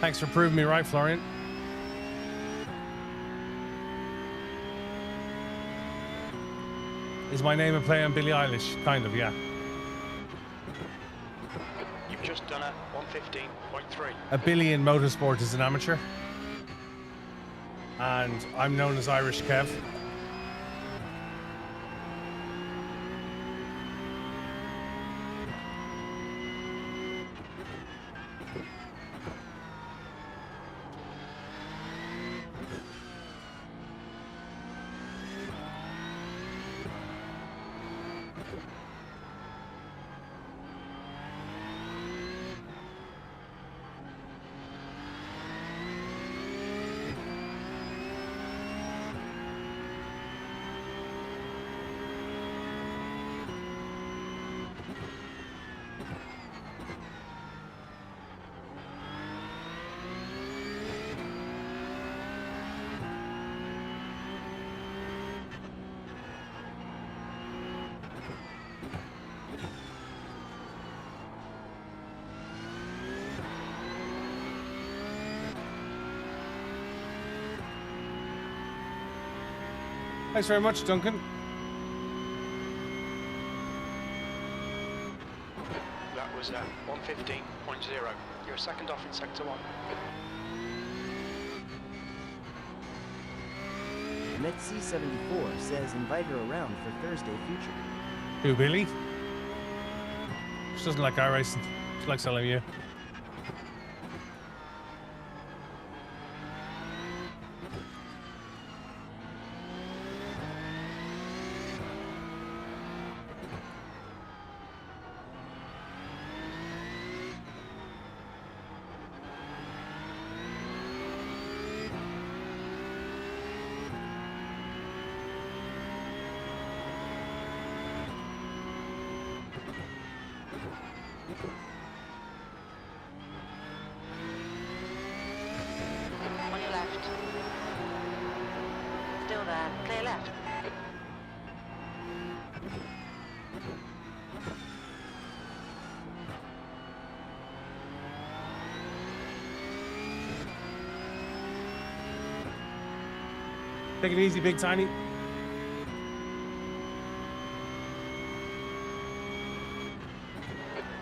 Thanks for proving me right, Florian. Is my name a play on BillyOirish? Kind of, yeah. You've just done a 115.3. A Billy in motorsport is an amateur. And I'm known as Irish Kev. Thanks very much, Duncan. That was a 115.0. You're second off in sector 1. NetC74 says invite her around for Thursday future. Who, Billy? She doesn't like iRacing. She likes LMU. On your left. Still there, clear left. Take it easy, Big Tiny.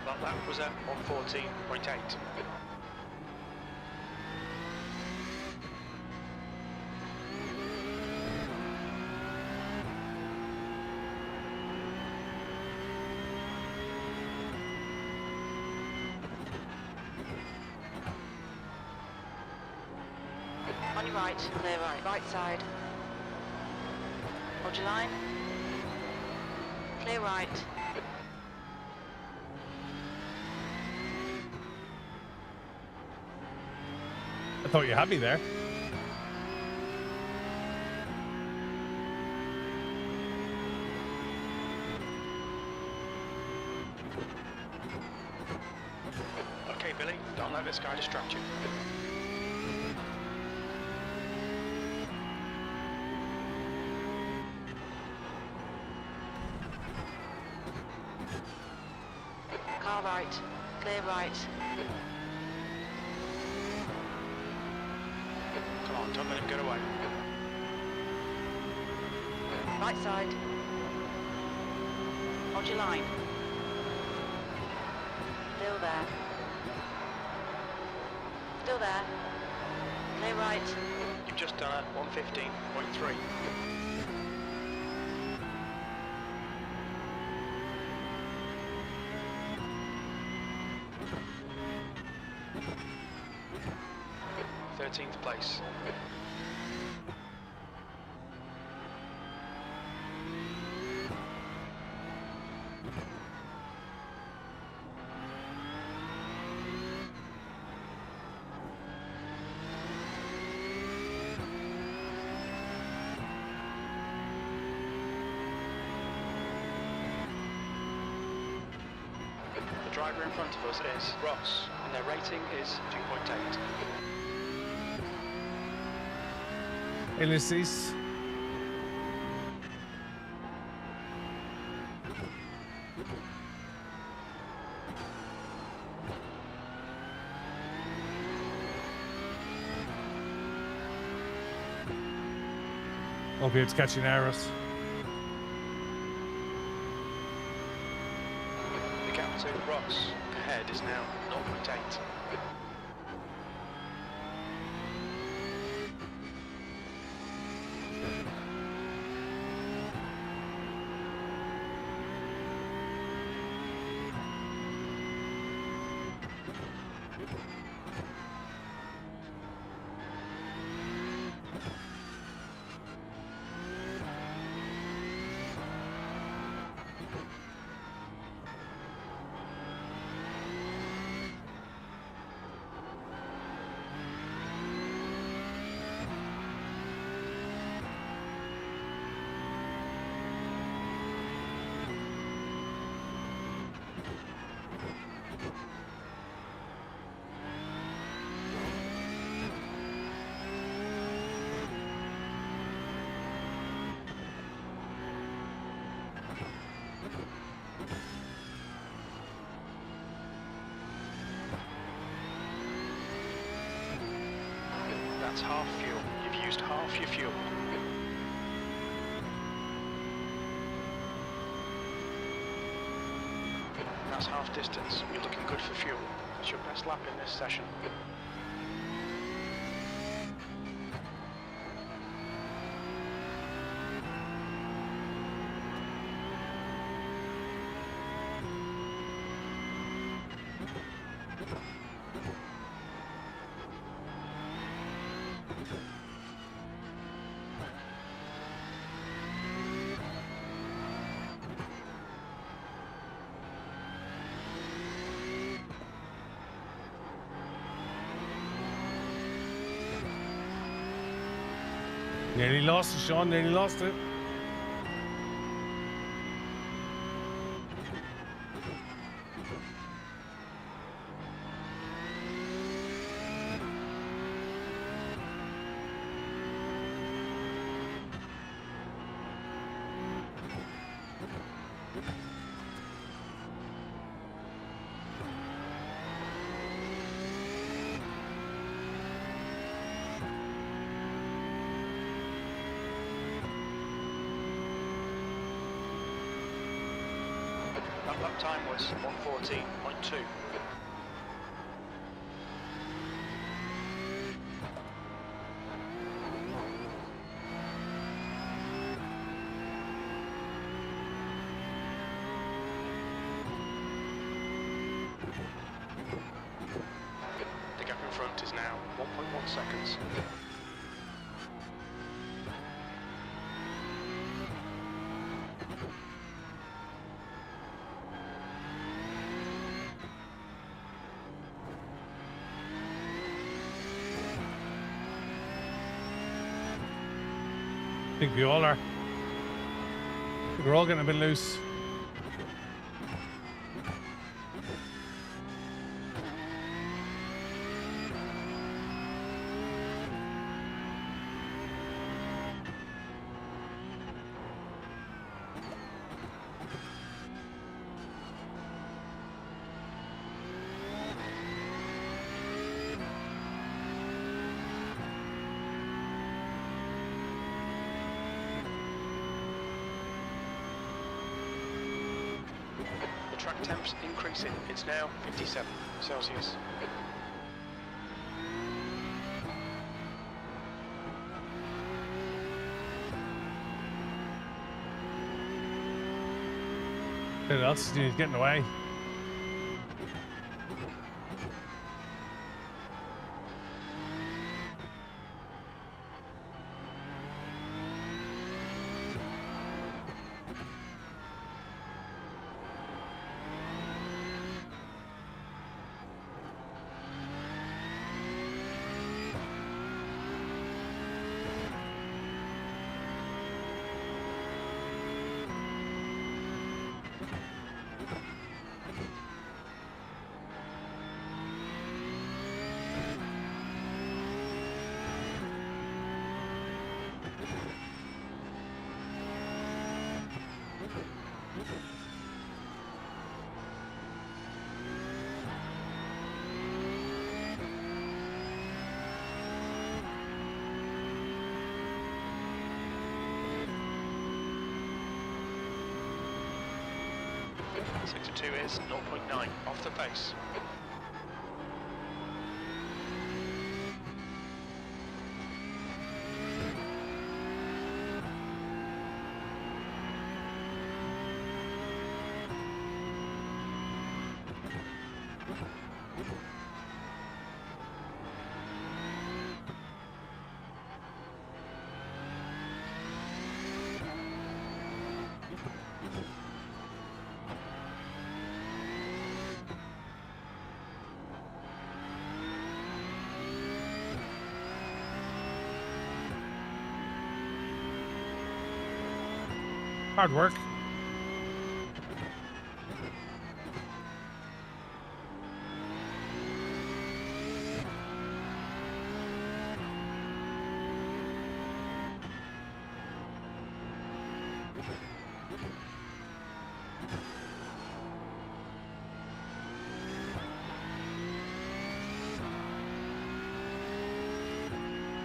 But that was a 114.8. On your right, clear right. Right side. Hold your line. Clear right. I thought you had me there. Okay, Billy, don't let this guy distract you. Car right. Clear right. Come on, don't let him get away. Right side. Hold your line. Still there. Still there. Clear right. You've just done a 115.3. 13th place. The driver in front of us is Ross, and their rating is 2.8. Ellipses. Hope it's catching errors. The gap to Ross ahead is now 0.8. That's half fuel. You've used half your fuel. That's half distance. You're looking good for fuel. It's your best lap in this session. Nearly lost it, Sean. Nearly lost it. That lap time was 1:14.2. The gap in front is now 1.1 seconds. I think we all are. I think we're all getting a bit loose. Track temps increasing. It's now 57 Celsius. Who else is getting away? 2 is 0.9 off the pace. Hard work.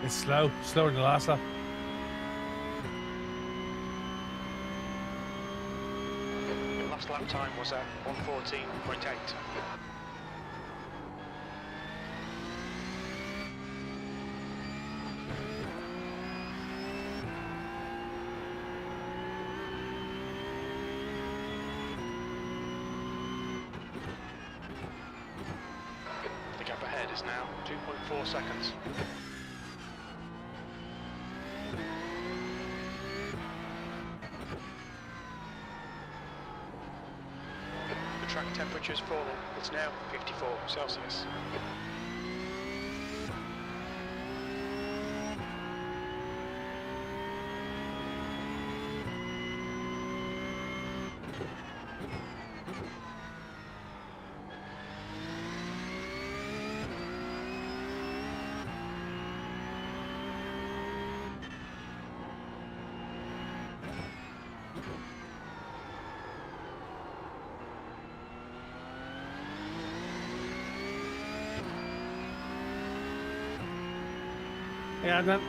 It's slower than the last lap. Your last lap time was at 1:14.8. The gap ahead is now 2.4 seconds. The track temperature is falling. It's now 54 Celsius. Yeah, then.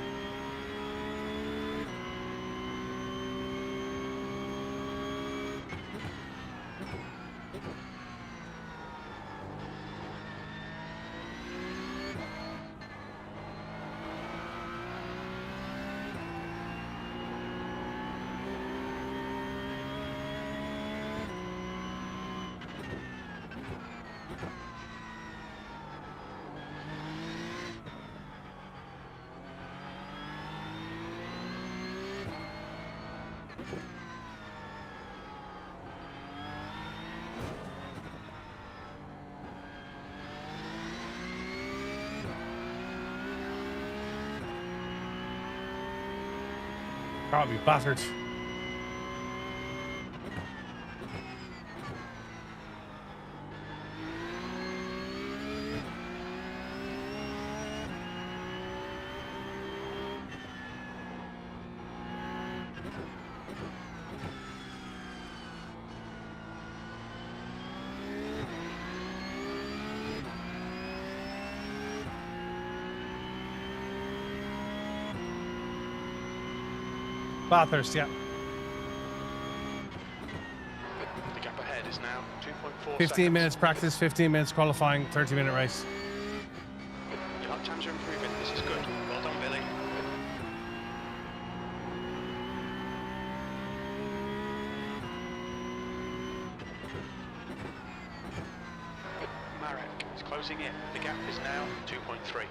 Can't be battered. Bathurst, yeah. The gap ahead is now 2.4 15 seconds. minutes practice, 15 minutes qualifying, 30-minute race. Your lap times are improving. This is good. Well done, Billy. Marek is closing in. The gap is now 2.3.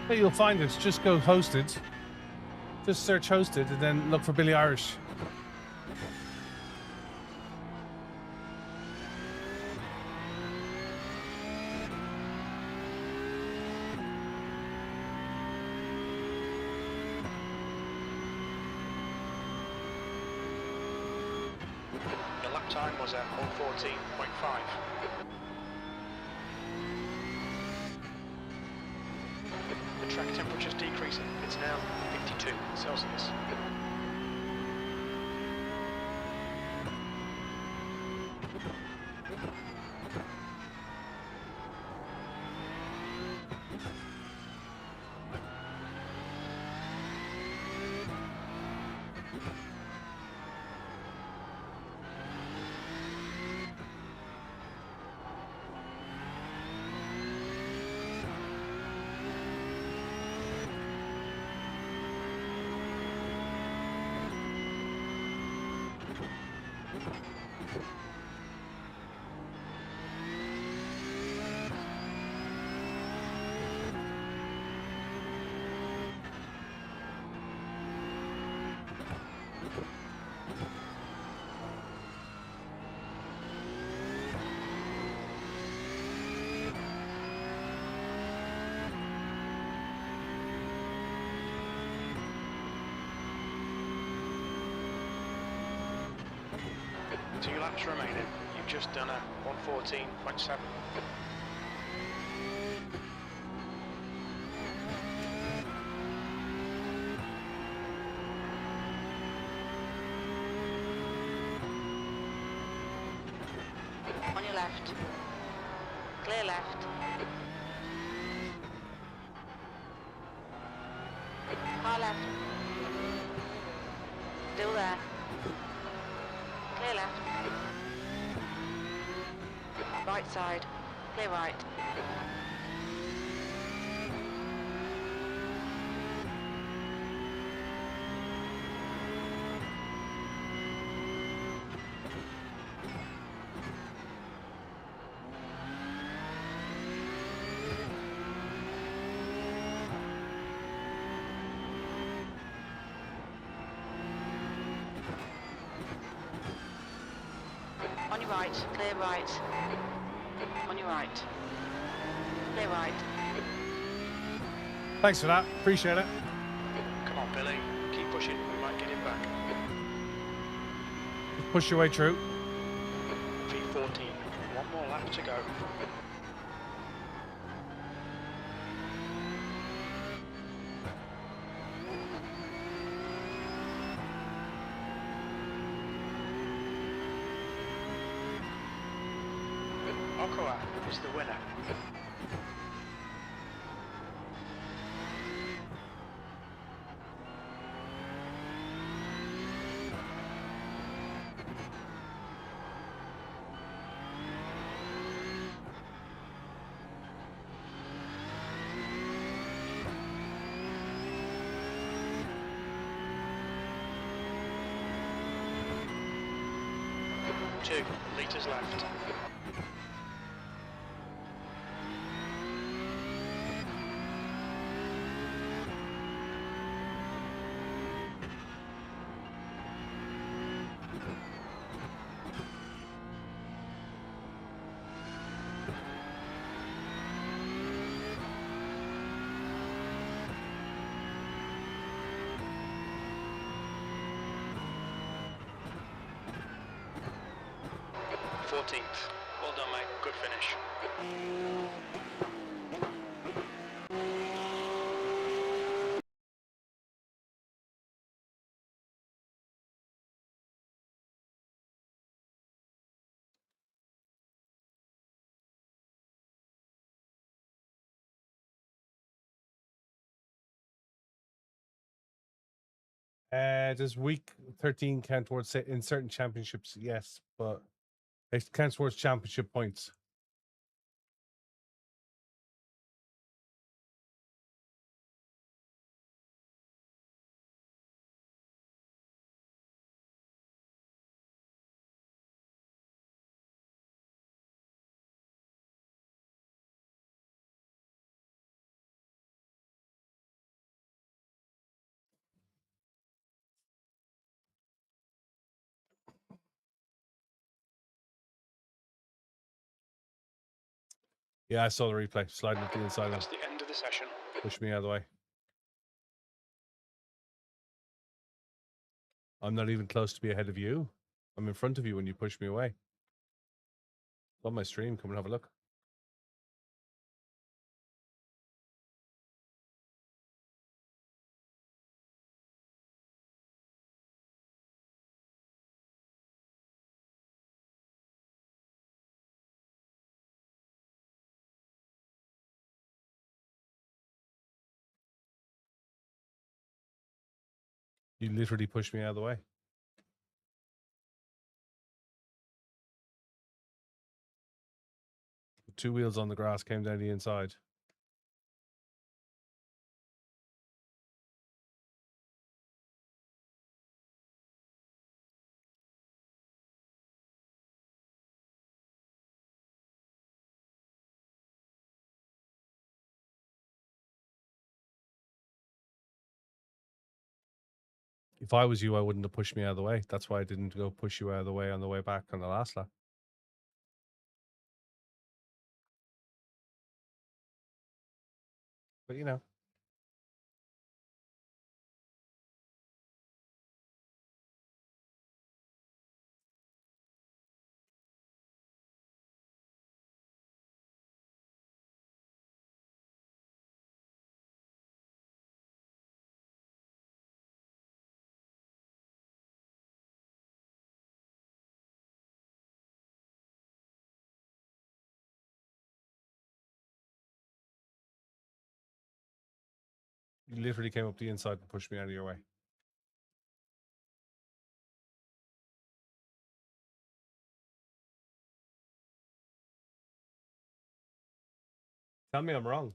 But you'll find it. Just go hosted. Just search hosted and then look for BillyOirish. Your lap lap time was at 1:14.5. The track temperature is decreasing. It's now 52 Celsius. Two laps remaining. You've just done a 1:14.7. On your left. Clear left. Car left. Still there. Clear left. Right side. Clear right. On your right, clear right. On your right. Clear right. Thanks for that. Appreciate it. Come on, Billy. Keep pushing. We might get it back. Push your way through. V14. One more lap to go. Okoa is the winner. Two litres left. Fourteenth. Well done, mate. Good finish. Does week 13 count towards in certain championships? Yes, but it counts towards championship points. Yeah, I saw the replay. Sliding at the inside. That's the end of the session. Push me out of the way. I'm not even close to be ahead of you. I'm in front of you when you push me away. It's on my stream. Come and have a look. You literally pushed me out of the way. The 2 wheels on the grass came down the inside. If I was you, I wouldn't have pushed me out of the way. That's why I didn't go push you out of the way on the way back on the last lap. But you know. You literally came up the inside and pushed me out of your way. Tell me I'm wrong.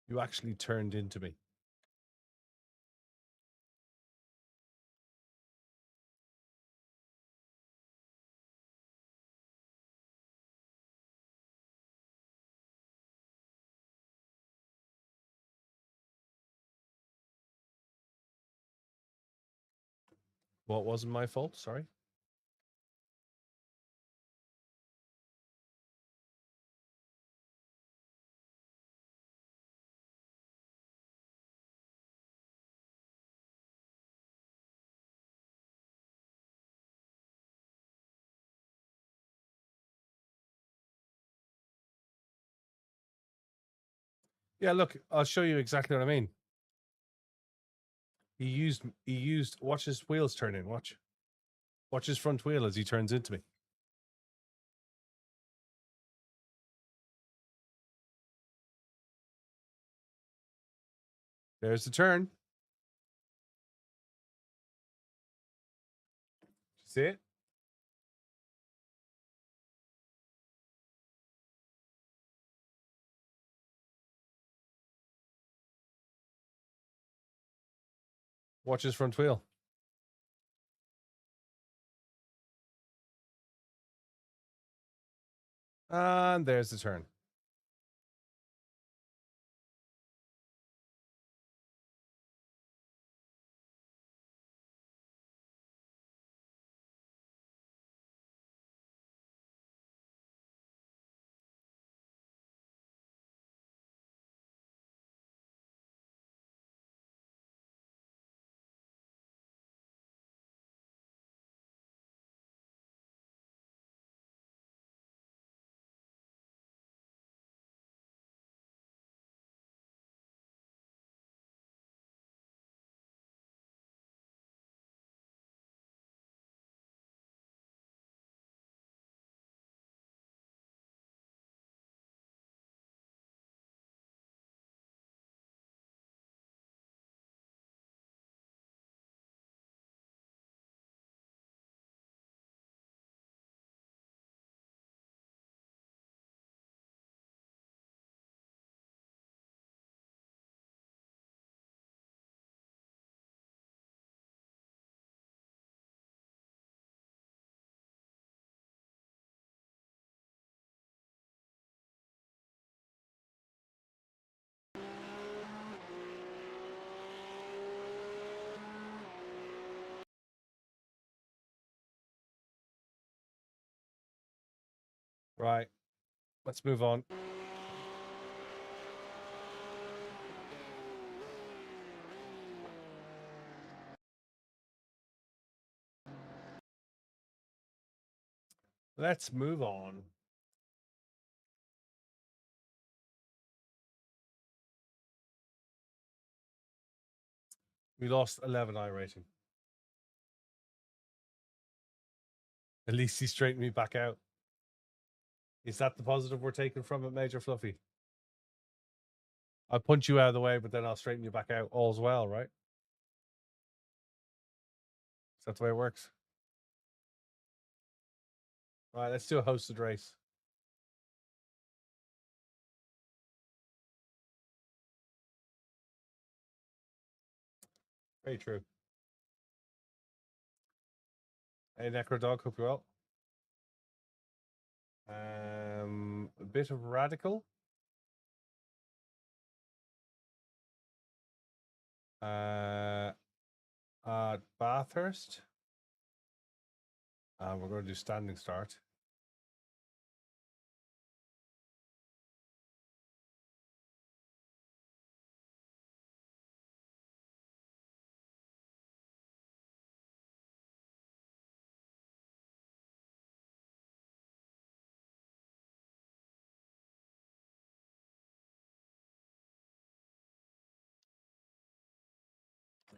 You actually turned into me. What wasn't my fault? Sorry. Yeah, look, I'll show you exactly what I mean. He used watch his wheels turn in, watch. Watch his front wheel as he turns into me. There's the turn. See it? Watch his front wheel. And there's the turn. Right. Let's move on. Let's move on. We lost 11 iRacing. At least he straightened me back out. Is that the positive we're taking from it, Major Fluffy? I'll punch you out of the way, but then I'll straighten you back out. All's well, right? Is that the way it works? All right, let's do a hosted race. Very true. Hey, Necro Dog, hope you're well. A bit of Radical. Bathurst. We're going to do standing start.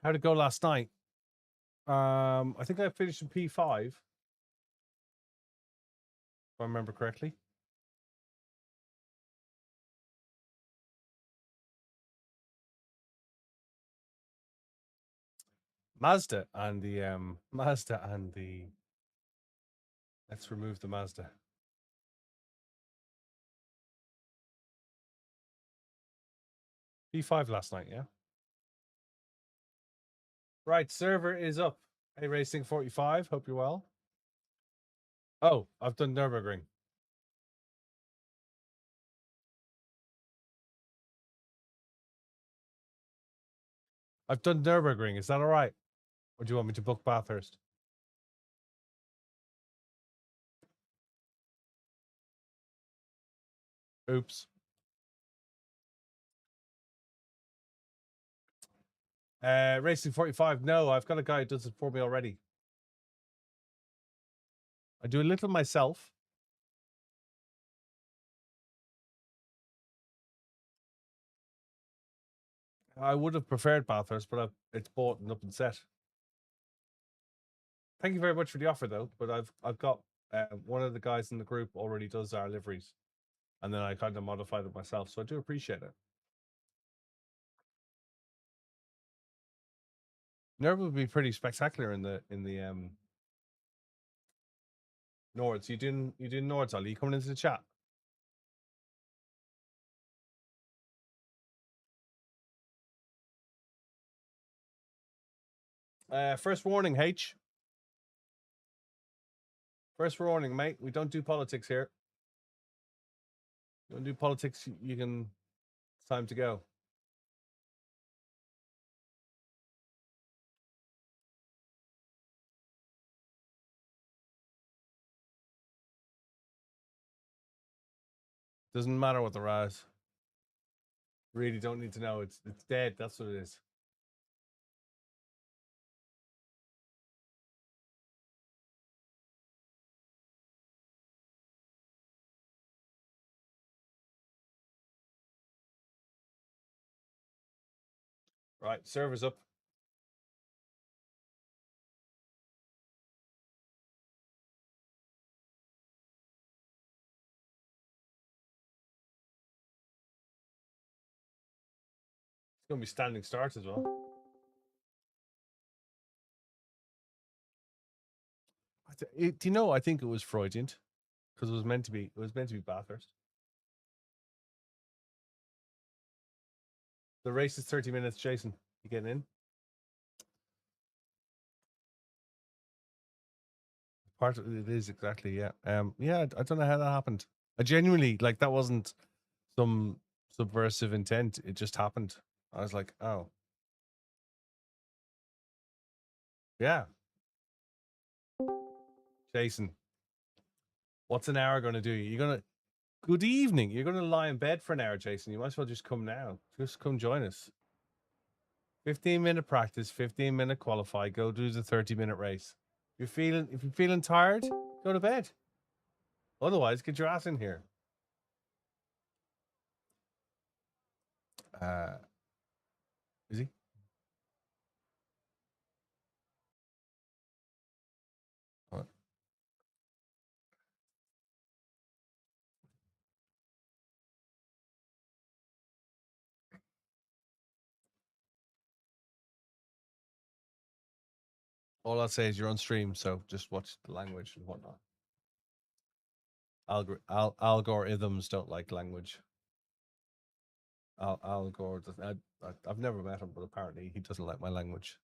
How'd it go last night? I think I finished in P5. If I remember correctly. Mazda and the let's remove the Mazda. P5 last night, yeah. Right, server is up. Hey, Racing 45. Hope you're well. Oh, I've done Nürburgring. I've done Nürburgring. Is that all right? Or do you want me to book Bathurst? Oops. Racing 45. No, I've got a guy who does it for me already. I do a little myself. I would have preferred Bathurst, but it's bought and up and set. Thank you very much for the offer, though. But I've got one of the guys in the group already does our liveries, and then I kind of modified it myself. So I do appreciate it. Nerva would be pretty spectacular in the Nords. You doing Nords, Ollie? You coming into the chat? First warning, H. First warning, mate. We don't do politics here. You don't do politics. You can. It's time to go. Doesn't matter what the rise. Really don't need to know. It's dead. That's what it is. Right, server's up. It's going to be standing start as well. Do you know? I think it was Freudian because it was meant to be. It was meant to be Bathurst. The race is 30 minutes. Jason, you getting in? Part of it is exactly, yeah. Yeah, I don't know how that happened. I genuinely like that wasn't some subversive intent. It just happened. I was like, oh, yeah, Jason. What's an hour going to do? You're going to... Good evening. You're going to lie in bed for an hour, Jason. You might as well just come now. Just come join us. 15-minute practice, 15-minute qualify. Go do the 30-minute race. If you're feeling tired, go to bed. Otherwise, get your ass in here. Is he? What? All I'll say is you're on stream, so just watch the language and whatnot. Algorithms don't like language. Al Gore, I've never met him, but apparently he doesn't like my language.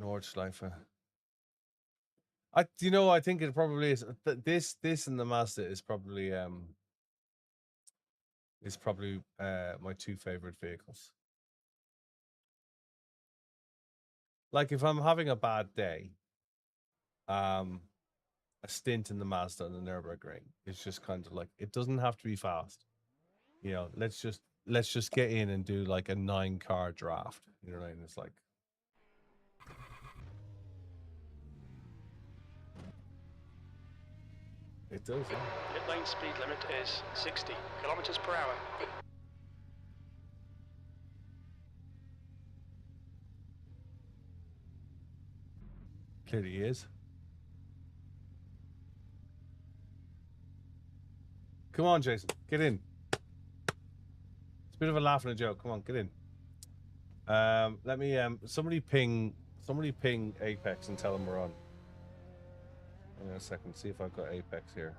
Nordschleife. I think it probably is. This and the Mazda is probably my two favorite vehicles. Like if I'm having a bad day, a stint in the Mazda on the Nürburgring is just kind of like, it doesn't have to be fast. You know, let's just get in and do like a 9-car draft. You know what I mean? It's like, it does, yeah. Pit lane speed limit is 60 kilometers per hour. Clearly he is. Come on, Jason, get in. It's a bit of a laugh and a joke. Come on, get in. Let me somebody ping Apex and tell them we're on. Hang on a second, see if I've got Apex here.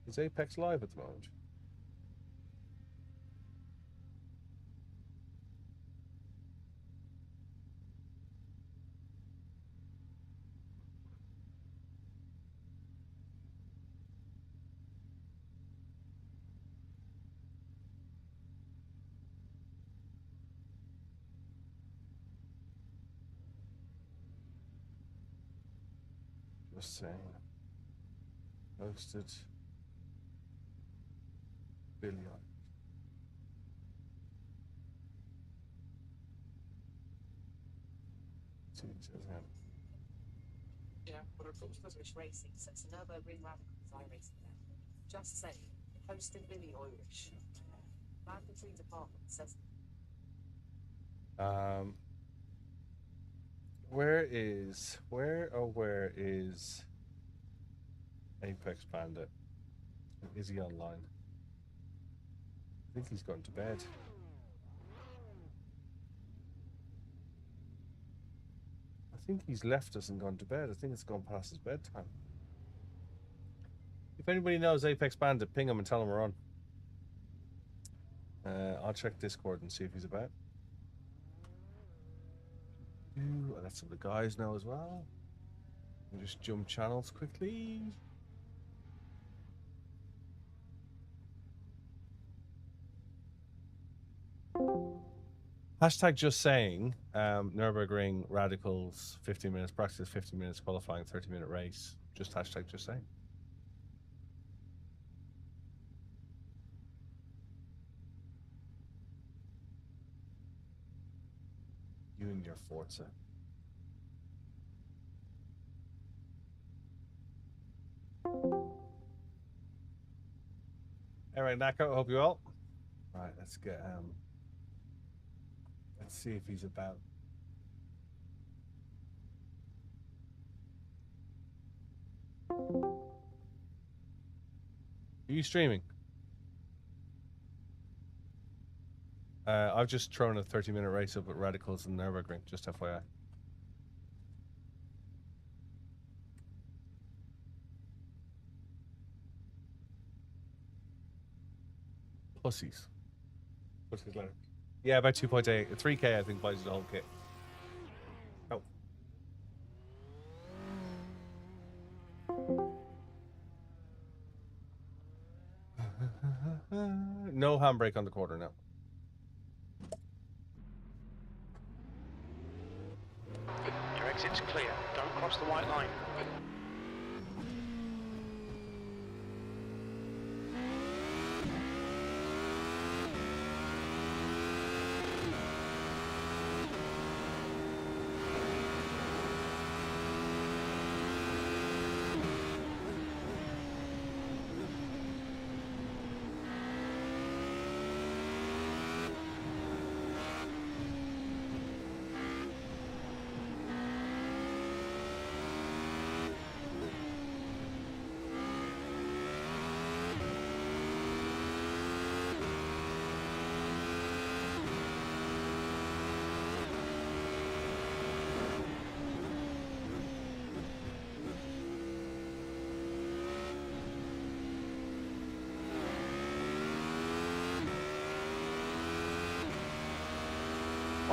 Is Apex live at the moment? Just saying. Hosted BillyOirish. See what it says here. Yeah, but I've got iRacing, so it's another ring radicals iRacing now. Just saying, hosted BillyOirish. Mandatory department says. Where is Apex Bandit? Is he online? I think he's gone to bed. I think he's left us and gone to bed. I think it's gone past his bedtime. If anybody knows Apex Bandit, ping him and tell him we're on. I'll check Discord and see if he's about. I'll let some of the guys know as well. We'll just jump channels quickly. Hashtag just saying, Nürburgring Radicals, 15 minutes practice, 15 minutes qualifying, 30-minute race. Just hashtag just saying. You and your Forza. Anyway, Nako, hope you well. All right, let's get let's see if he's about. Are you streaming? I've just thrown a 30-minute race up at Radicals in Nürburgring, just FYI. Pussies. Pussies later. Yeah, about 2.8. 3K, I think, buys the whole kit. Oh. no handbrake on the quarter now. Your exit's clear. Don't cross the white line.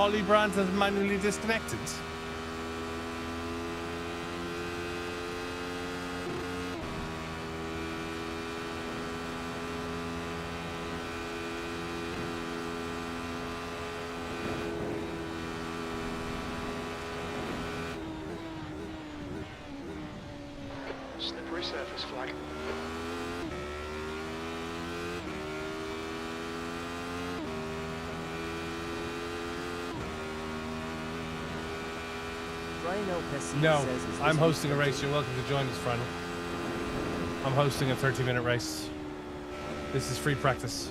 Ollie Brands has manually disconnected. Slippery surface flag. Rhino Pessi No, says, "Is I'm this hosting a weekend race. You're welcome to join us, friend. I'm hosting a 30-minute race. This is free practice.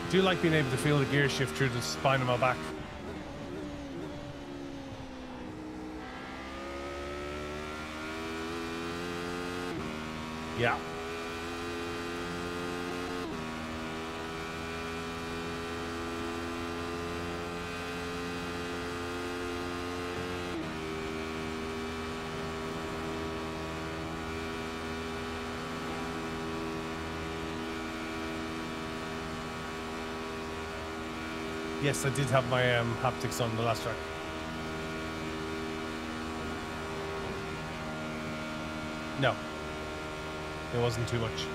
I do like being able to feel the gear shift through the spine of my back. Yeah. Yes, I did have my haptics on the last track. No, it wasn't too much.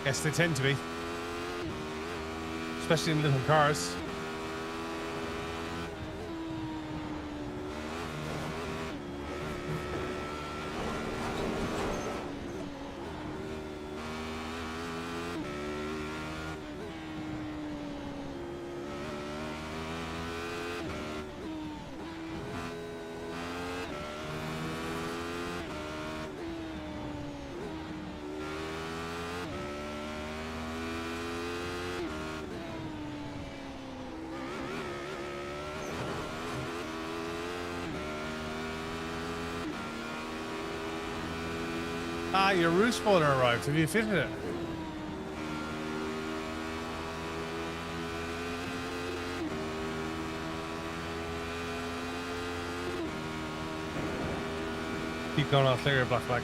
Yes, they tend to be. Especially in little cars. Ah, your roof spoiler arrived. Have you fitted it? Keep going, I'll clear your black flag.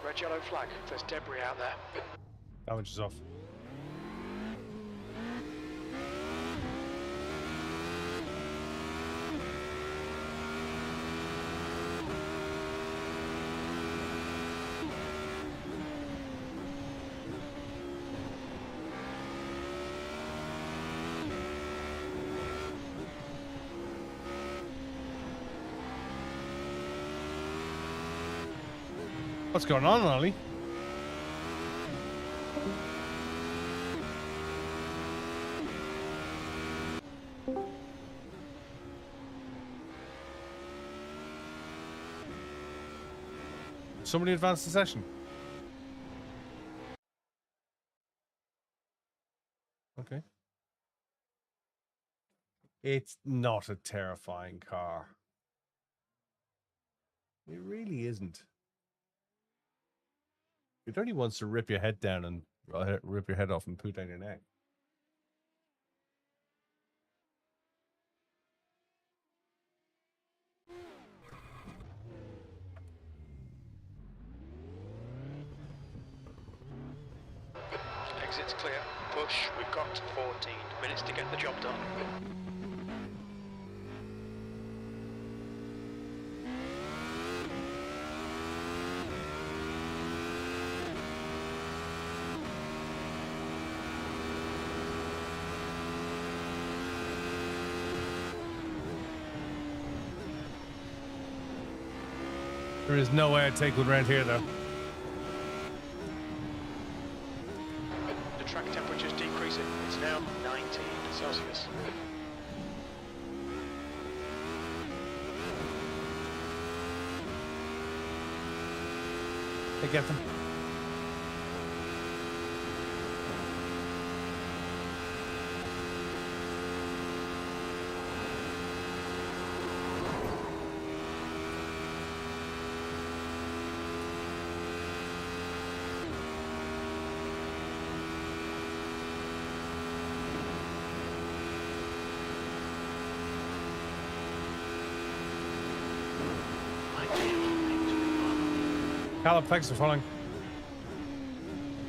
Red yellow flag. There's debris out there. Damage is off. What's going on, Ollie? Somebody advanced the session. Okay. It's not a terrifying car. It really isn't. It only wants to rip your head down and rip your head off and poo down your neck. Exit's clear. Push. We've got 14 minutes to get the job done. There is no way I'd take one around here, though. The track temperature's decreasing. It's now 19 Celsius. Hey, get them. Callum, thanks for following.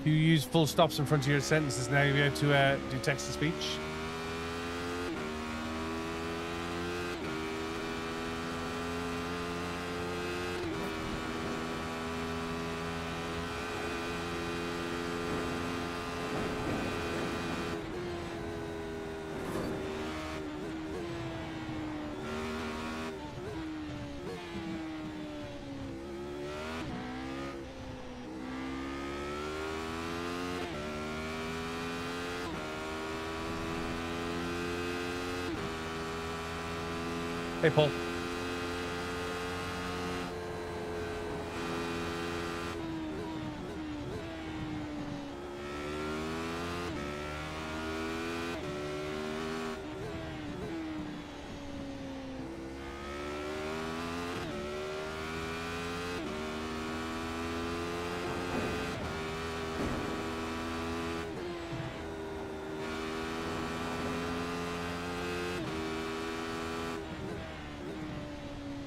If you use full stops in front of your sentences now, you'll be able to do text to speech. Hey, Paul.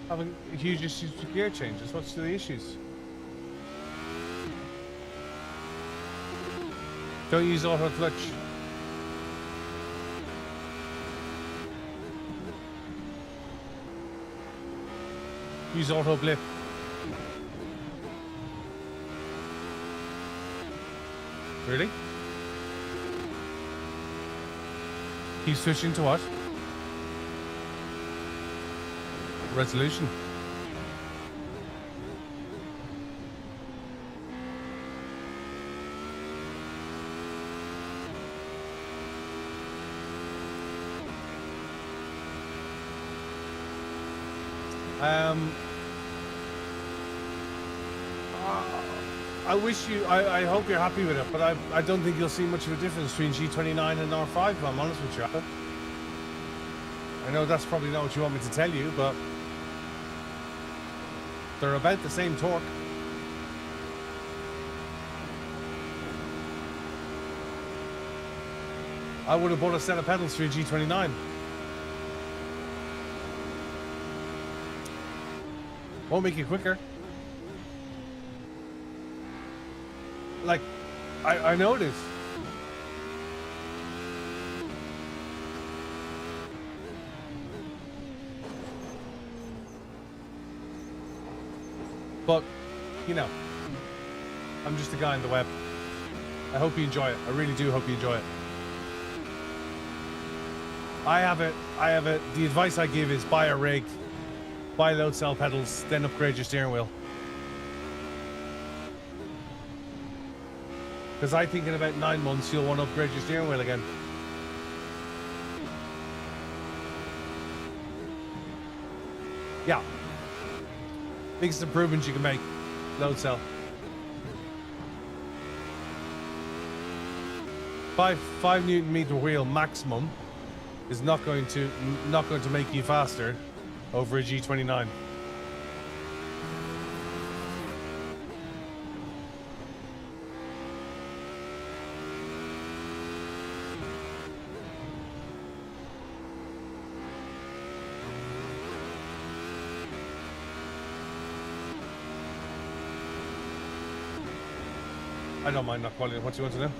Having huge issues with gear changes. What's the issues? Don't use auto clutch. Use auto blip. Really? Keep switching to what? Resolution. I wish you. I hope you're happy with it, but I don't think you'll see much of a difference between G29 and R5. If I'm honest with you. I know that's probably not what you want me to tell you, but they're about the same torque. I would have bought a set of pedals for a G29. Won't make it quicker. Like, I know it is. But, you know, I'm just a guy on the web. I hope you enjoy it. I really do hope you enjoy it. I have it. The advice I give is buy a rig, buy load cell pedals, then upgrade your steering wheel. Because I think in about 9 months you'll want to upgrade your steering wheel again. Yeah. Biggest improvements you can make. Load cell. 5 Newton meter wheel maximum is not going to make you faster over a G29. I don't mind not quality. What do you want to know?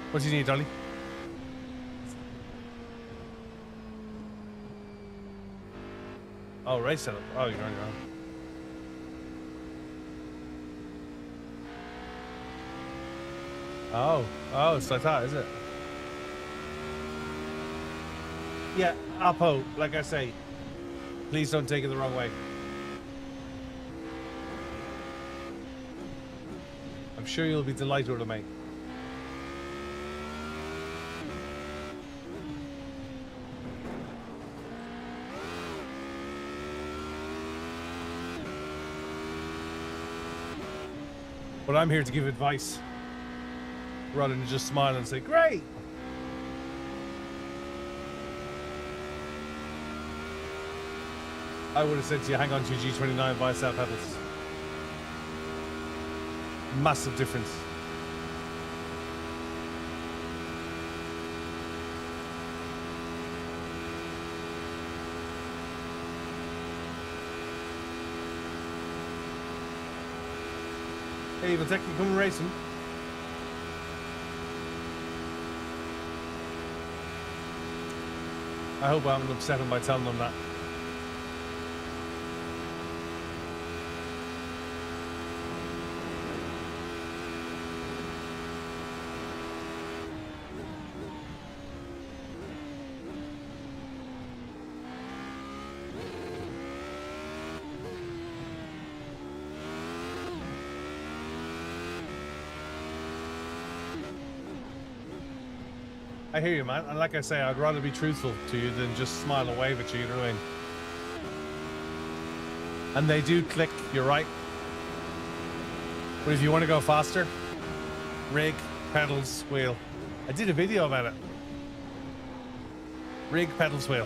What do you need, Dolly? Oh, race setup. Oh, you're on your own. Oh, it's like that, is it? Yeah, Apo, like I say, please don't take it the wrong way. I'm sure you'll be delighted with it, mate. But I'm here to give advice rather than just smile and say, great! I would have said to you, hang on to your G29, buy cell pedals. Massive difference. Hey, Evil Tech, you coming racing? I hope I haven't upset him by telling them that. I hear you, man. And like I say, I'd rather be truthful to you than just smile and wave at you, you know what I mean? And they do click, you're right. But if you want to go faster, rig, pedals, wheel. I did a video about it. Rig, pedals, wheel.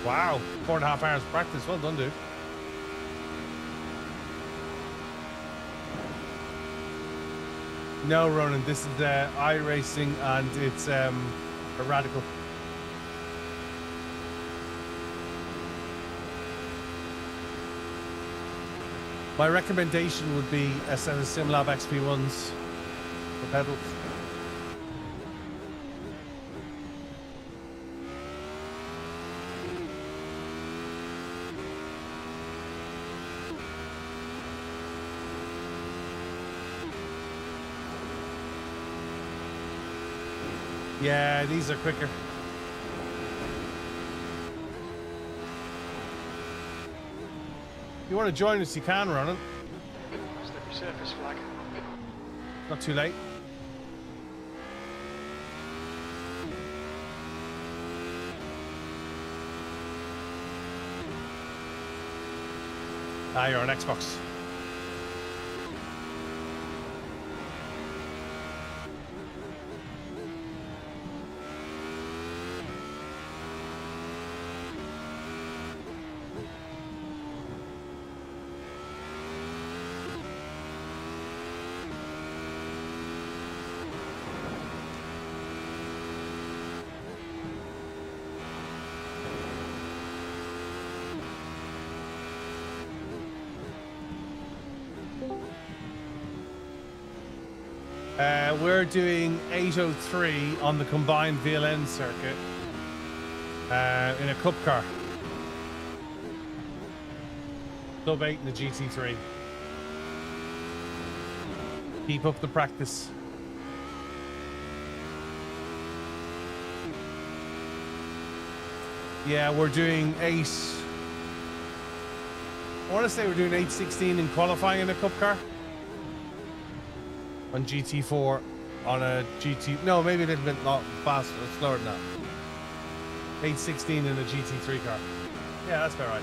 Wow, 4.5 hours practice. Well done, dude. No, Ronan, this is iRacing and it's a radical. My recommendation would be a set of SimLab XP1s for pedals. Yeah, these are quicker. If you want to join us, you can, Ronan. Slippery surface flag. Not too late. Ah, you're on Xbox. We're doing 803 on the combined VLN circuit in a cup car. Sub 8 in the GT3. Keep up the practice. Yeah, we're doing 8. I want to say we're doing 816 in qualifying in a cup car. On GT4, on a GT... No, maybe a little bit faster, slower than that. 816 in a GT3 car. Yeah, that's about right.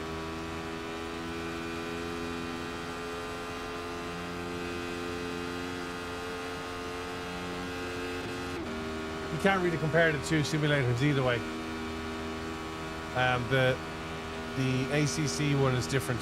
You can't really compare the two simulators either way. The ACC one is different.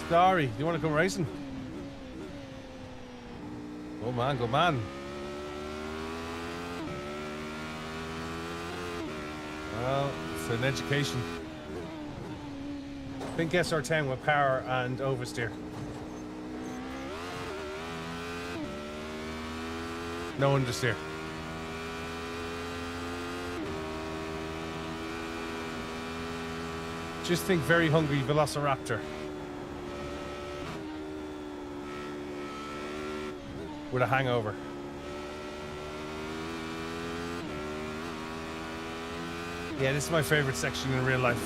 Starry, do you want to come racing? Go man, go man. Well, it's an education. Think SR10 with power and oversteer. No understeer. Just think very hungry Velociraptor. With a hangover. Yeah, this is my favorite section in real life.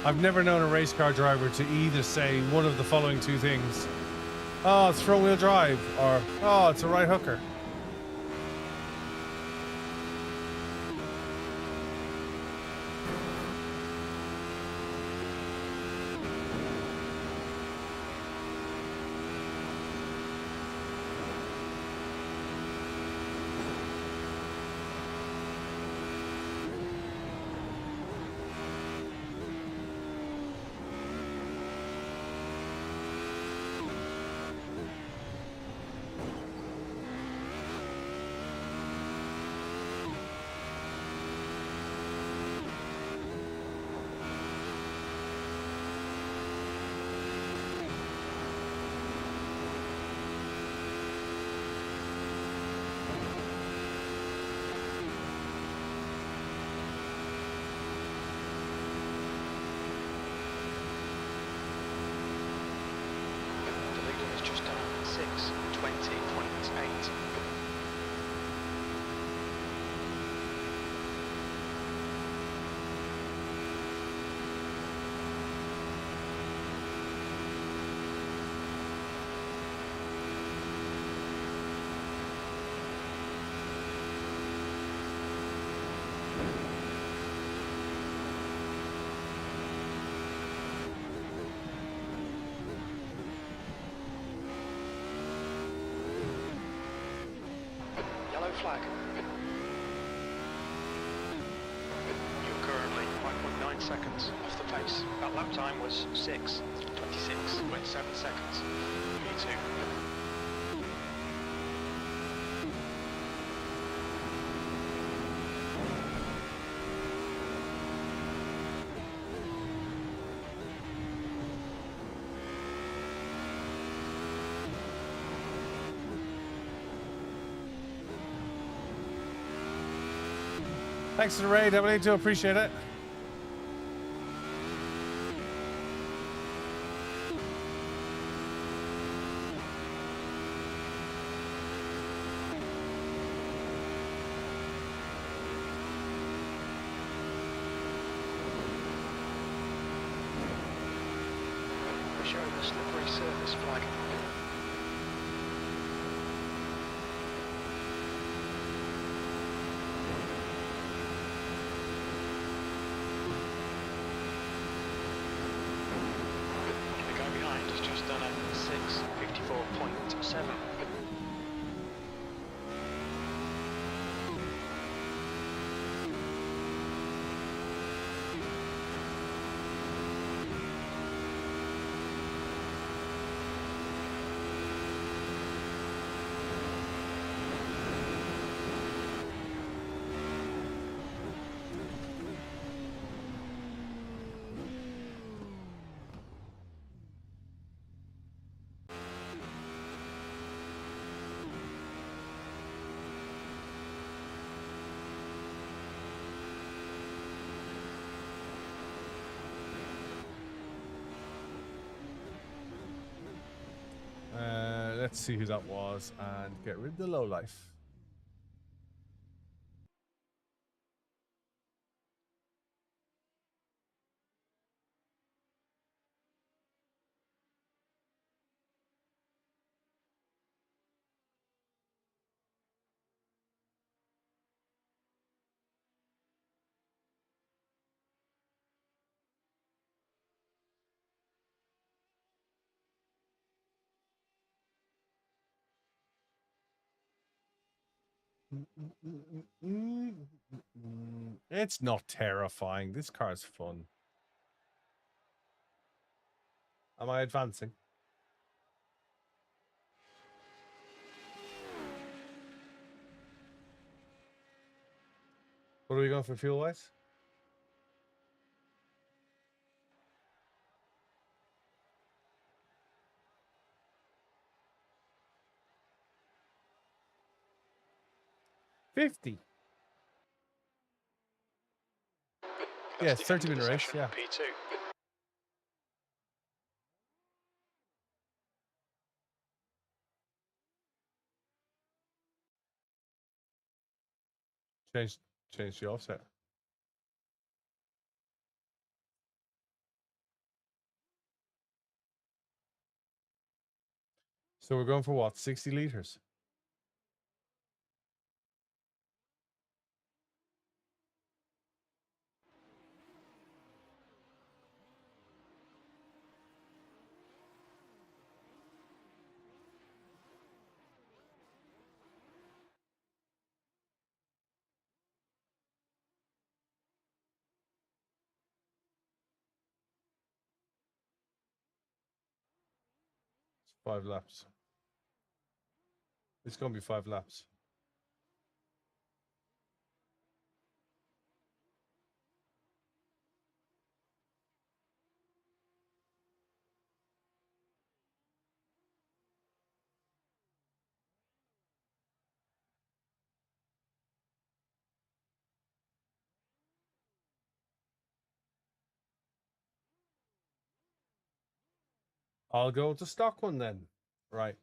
I've never known a race car driver to either say one of the following two things. Oh, it's front wheel drive, or oh, it's a right hooker. flag. You're currently 5.9 seconds off the pace. That lap time was 6:26.7 seconds. P2. Thanks for the raid, I really do appreciate it. We're showing the slippery surface flag. The guy behind has just done a 6:54.7. Let's see who that was and get rid of the low life. It's not terrifying. This car is fun. Am I advancing? What are we going for fuel wise? $50. Yeah, it's 30-minute race. Yeah. P2. Change the offset. So we're going for what? 60 liters. It's 5 laps. It's going to be 5 laps. I'll go to stock one then. Right.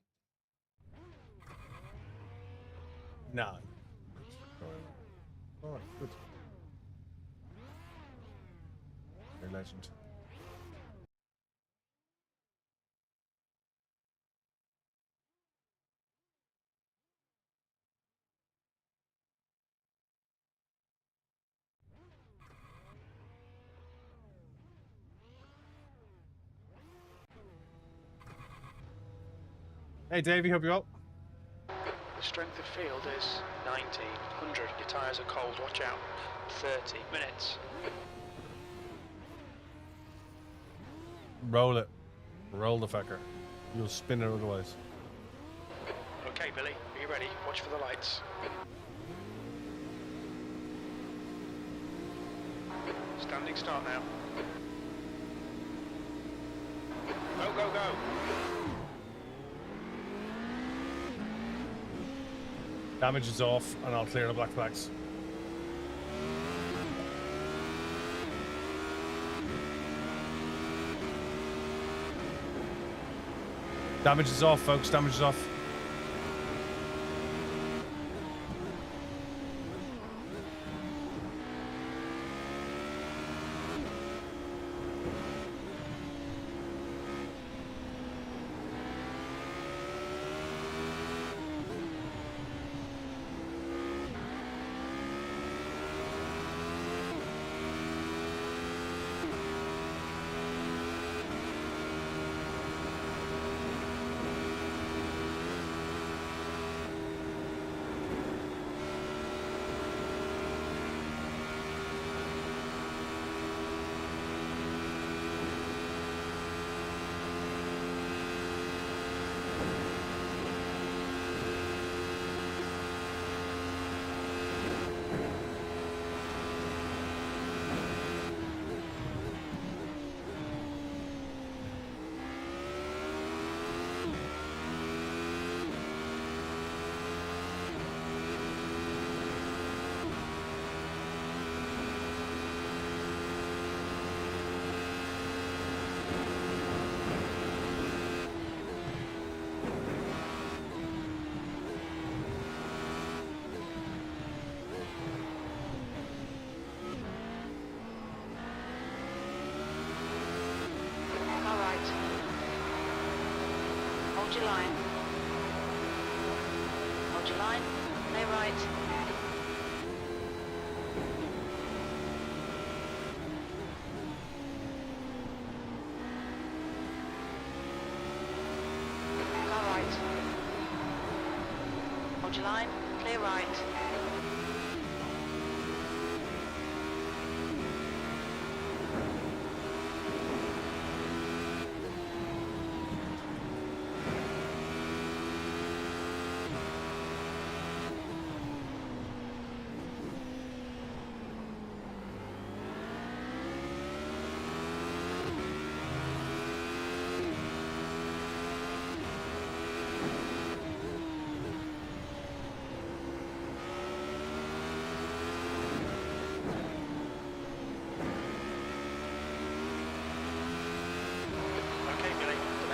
Nah. All right, good. You're a legend. Hey, Davey, hope you're well. the strength of field is 1900. Your tyres are cold, watch out. 30 minutes. Roll it. Roll the fecker. You'll spin it otherwise. Okay, Billy, are you ready? Watch for the lights. Standing start now. Go, go, go! Damage is off, and I'll clear the black flags. Damage is off, folks. Damage is off. Hold your line. Hold your line. Lay right. Car right. Hold your line. Clear right.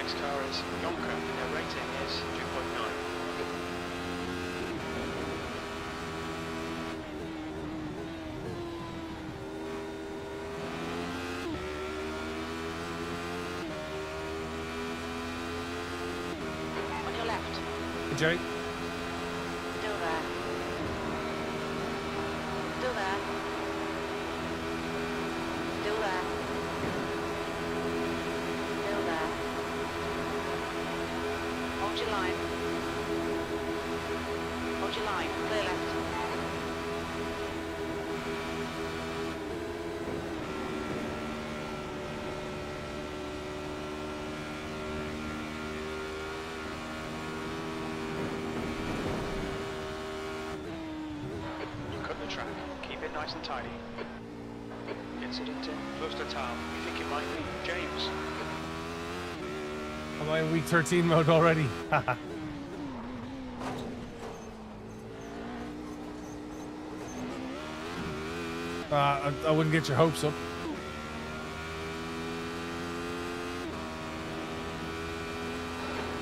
Car is Yonka, their rating is 2.9. On your left. Hey, Jerry. Still there. Still there. Still there. Still there. Hold your line. Hold your line. Clear left. You cut the track. Keep it nice and tidy. Incident in close to town. You think it might be James? Am I in week 13 mode already? I wouldn't get your hopes up.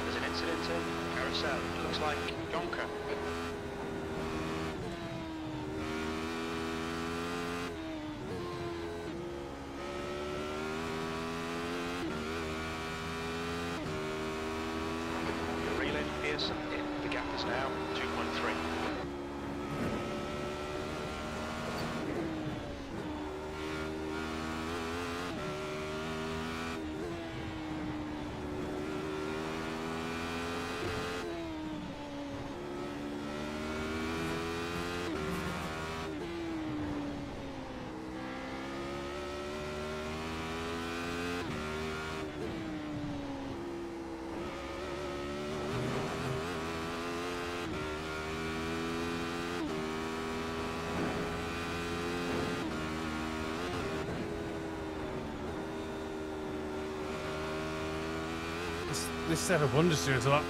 There's an incident in Carousel. It looks like Yonka. You're reeling Pearson in. The gap is now 2.3. This setup understeers a lot.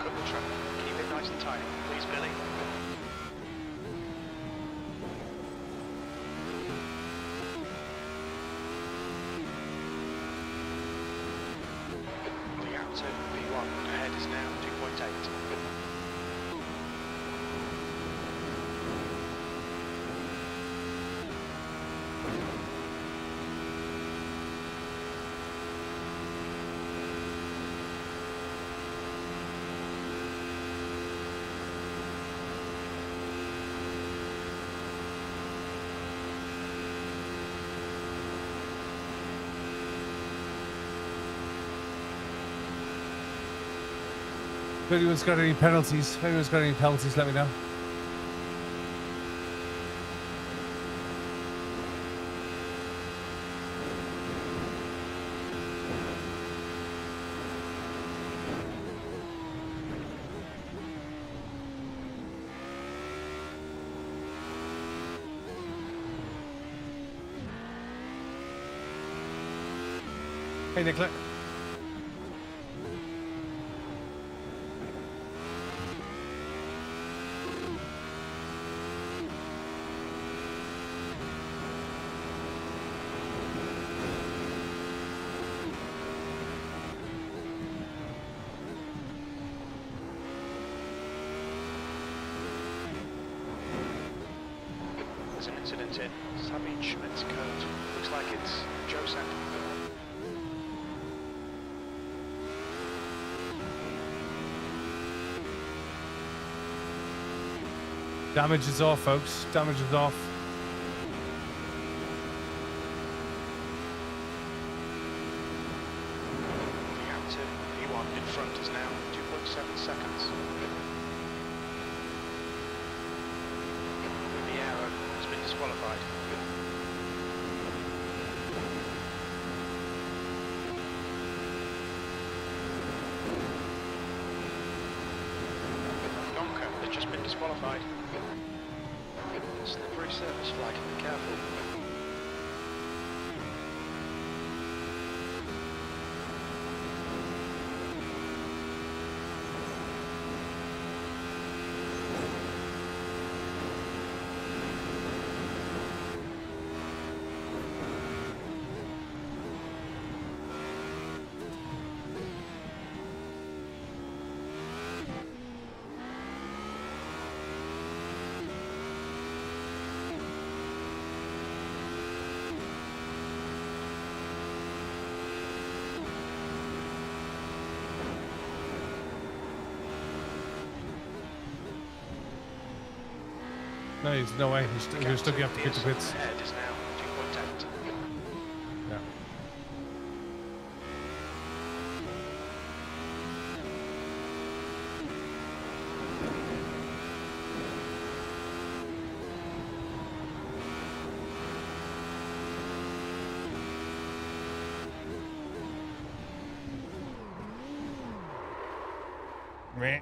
Cut the track. Keep it nice and tight, please, Billy. The outer V1 ahead is now 2.8. If anyone's got any penalties, let me know. Hey, Nicola. There's an incident in Savage Schmidt's curve. Looks like it's Joseph. Damage is off, folks. Damage is off. The outer V1 in front is now 2.7 seconds. Vieira has been disqualified. Donker has just been disqualified. Slippery surface flag, be careful. No, there's no way. You're stuck. You have to get the pits. Head is now 2.8. Yeah. Meh.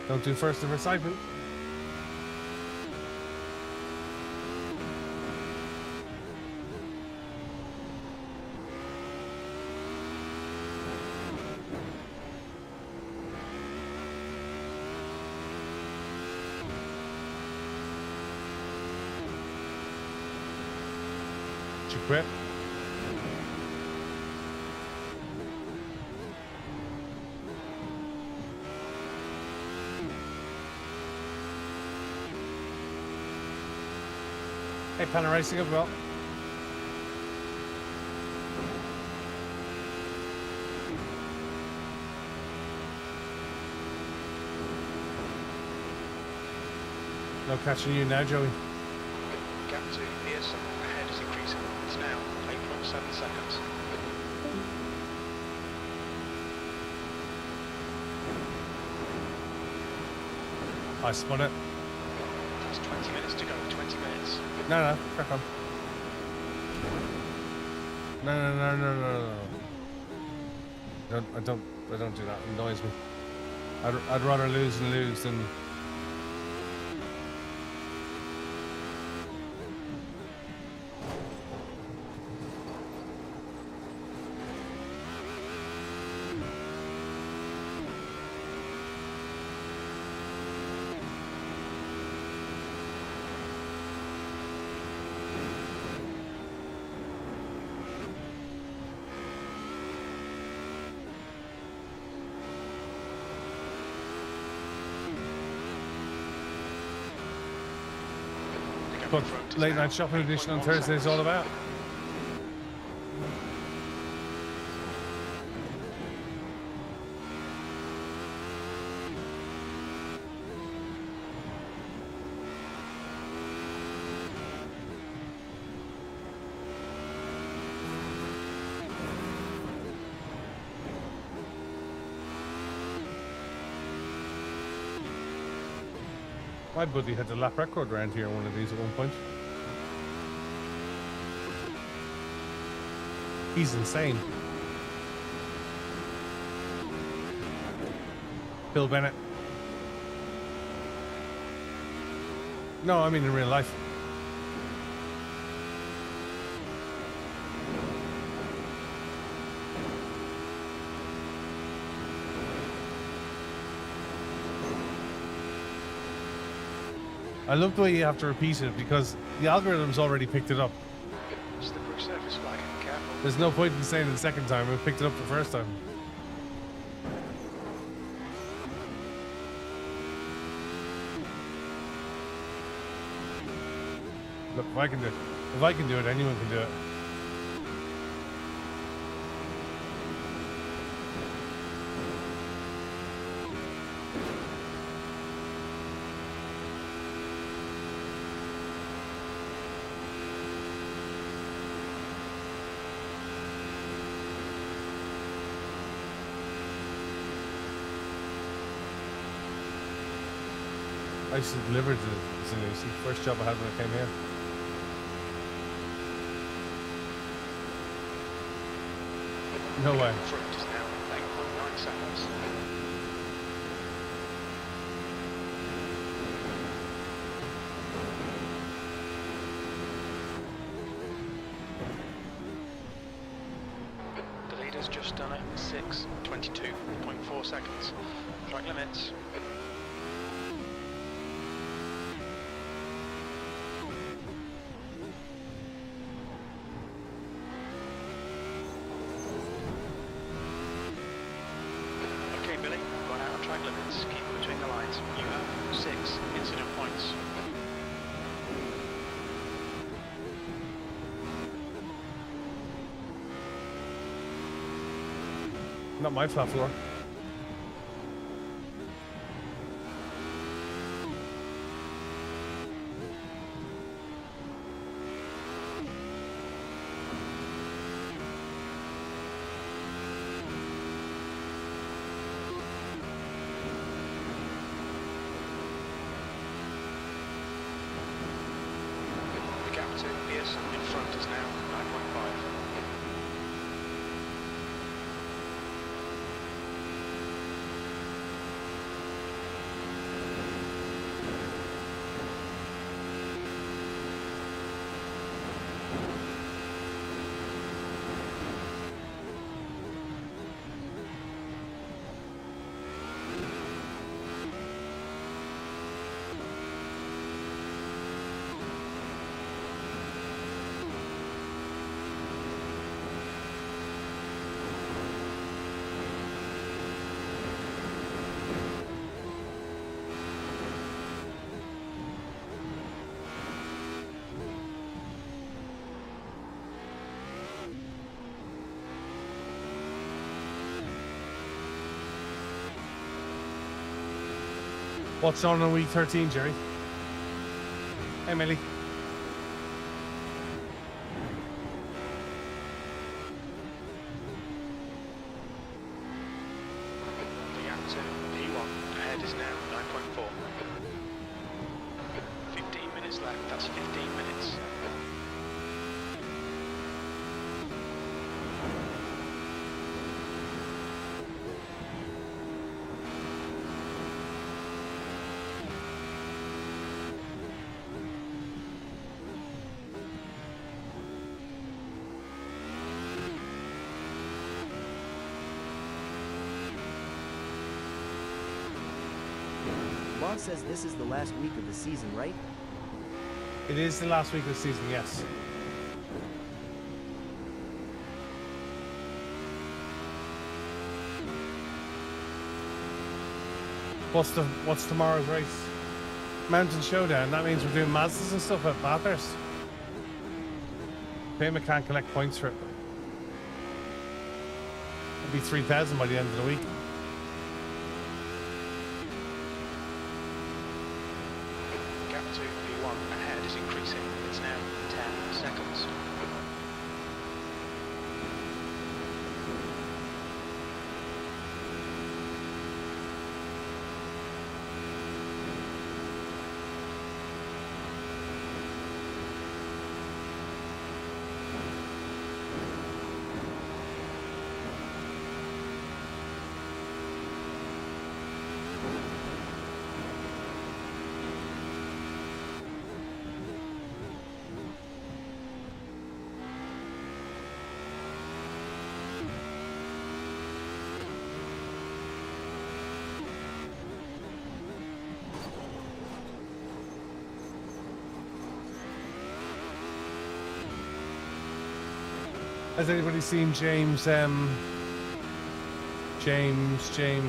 Don't do first in recycle. Did you quit? Hey, Panel Racing as well. No catching you now, Joey. Gap to Pearson ahead is increasing. It's now 8.7 seconds. I spun it. That's 20 minutes No, crack on. No. I don't do that. It annoys me. I'd rather lose and lose than. What late night shopping edition on Thursday is all about. My buddy had the lap record around here one of these at one point. He's insane. Bill Bennett. No, I mean in real life. I love the way you have to repeat it because the algorithm's already picked it up. Slippery surface flag, careful. There's no point in saying it the second time. We picked it up the first time. Look, if I can do it, anyone can do it. I used to deliver to Zanussi. First job I had when I came here. No way. Front is now 8.9 seconds. The leader's just done it. 6:22.4 seconds. Track limits. Keep between the lines. You have 6 incident points. Not my flat floor. In front is now 9.5. What's on week 13, Jerry? Hey, Millie. The gap to P1 ahead is now 9.4. 15 minutes left, that's 15 minutes. Boss says this is the last week of the season, right? It is the last week of the season, yes. What's tomorrow's race? Mountain Showdown. That means we're doing Mazdas and stuff at Bathurst. Payment can't collect points for it. It'll be 3,000 by the end of the week. Gap to P1 ahead is increasing. It's now 10 seconds. Has anybody seen James,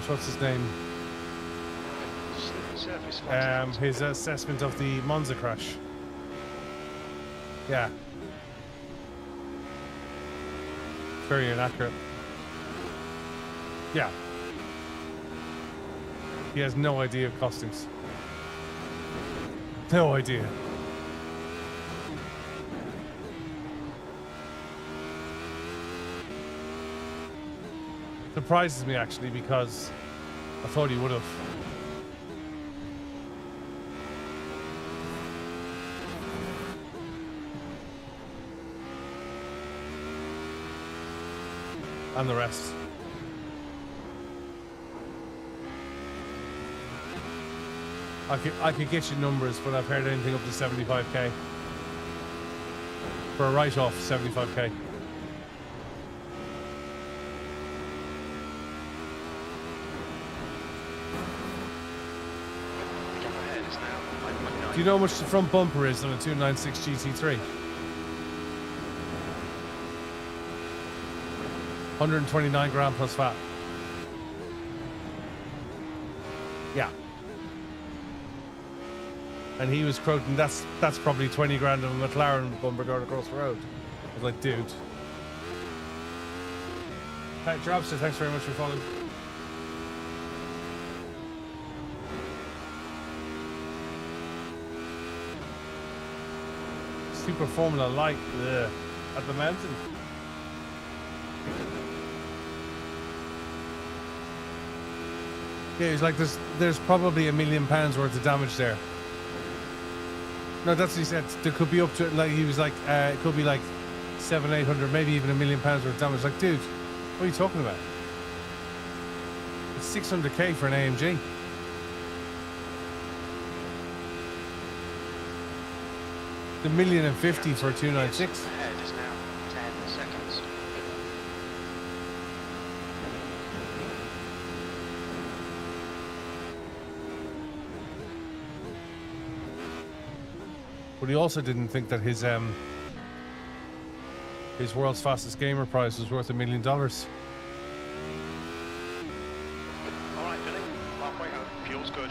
what's his name? Surface His assessment of the Monza crash. Yeah. Very inaccurate. Yeah. He has no idea of costings. No idea. Surprises me actually because I thought he would have. And the rest. I could get you numbers, but I've heard anything up to 75k. For a write-off, 75k. Do you know how much the front bumper is on a 296 GT3? 129 grand plus VAT. Yeah. And he was quoting that's probably 20 grand of a McLaren bumper going across the road. I was like, dude. Hey, Dropster, thanks very much for following. Super Formula Light at the mountain. Yeah, it's like there's probably £1 million worth of damage there. No, that's what he said. There could be up to, like, he was like, it could be like 700-800, maybe even £1 million worth of damage. Like, dude, what are you talking about? It's 600k for an AMG. The $1,050,000 for a 296. Ahead is now 10 seconds. But he also didn't think that his world's fastest gamer prize was worth $1 million. All right, Billy. Halfway home. Fuel's good.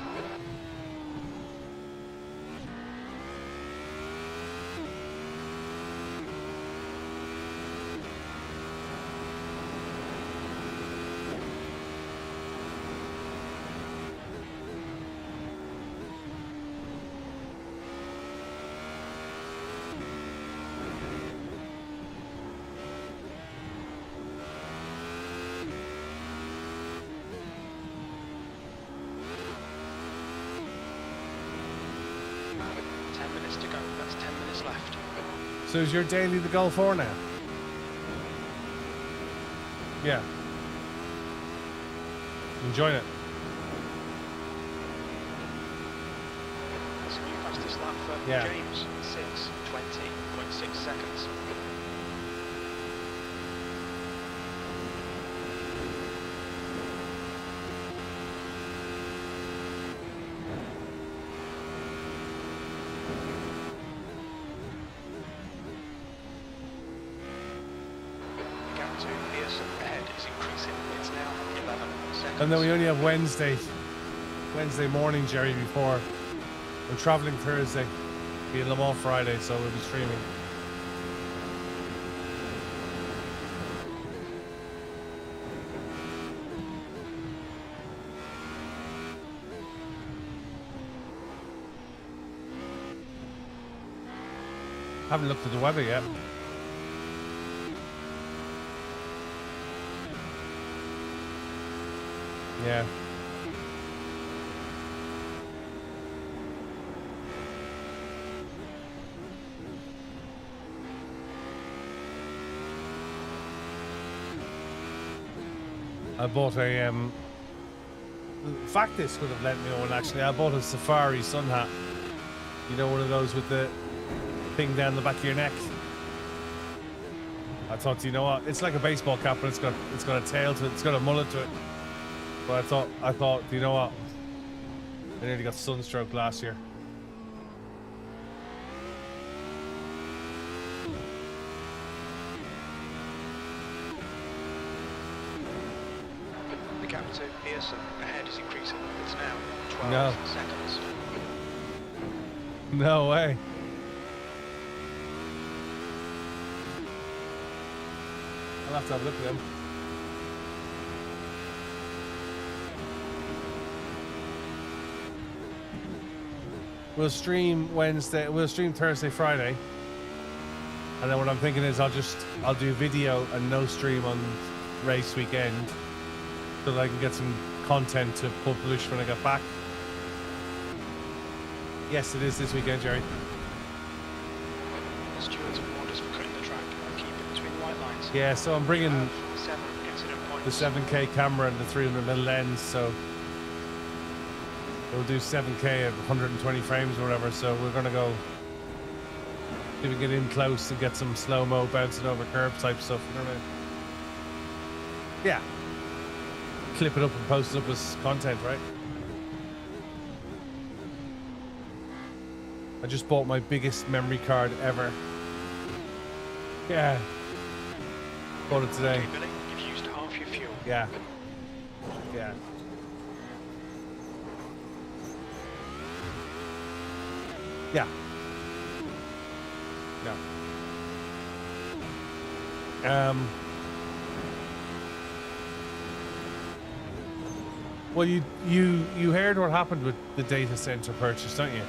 So is your daily the Goal 4 now? Yeah. Enjoying it. That's a new fastest lap for Yeah. James. 6:20.6 seconds. And then we only have Wednesday morning, Jerry, before we're traveling Thursday. Be in Le Mans Friday, so we'll be streaming. Haven't looked at the weather yet. Yeah. I bought a in fact, this could have lent me one actually. I bought a safari sun hat. You know, one of those with the thing down the back of your neck. I thought, you know what? It's like a baseball cap, but it's got a tail to it. It's got a mullet to it. But I thought, you know what? I nearly got sunstroke last year. The gap to Pearson ahead is increasing. It's now 12 No. seconds. No way. I'll have to have a look at them. We'll stream Wednesday, we'll stream Thursday, Friday. And then what I'm thinking is I'll do video and no stream on race weekend so that I can get some content to publish when I get back. Yes, it is this weekend, Jerry. The stewards have orders for cutting the track and keep it between the white lines. Yeah, so I'm bringing 7 incident points. the 7K camera and the 300mm lens, so we'll do 7K at 120 frames or whatever. So we're gonna go see if we get in close and get some slow-mo bouncing over curbs type stuff. We're gonna, yeah, clip it up and post it up as content, right? I just bought my biggest memory card ever. Yeah, bought it today. Okay, Billy, you've used half your fuel. Yeah. Yeah. Yeah. No. Well, you heard what happened with the data center purchase, don't you?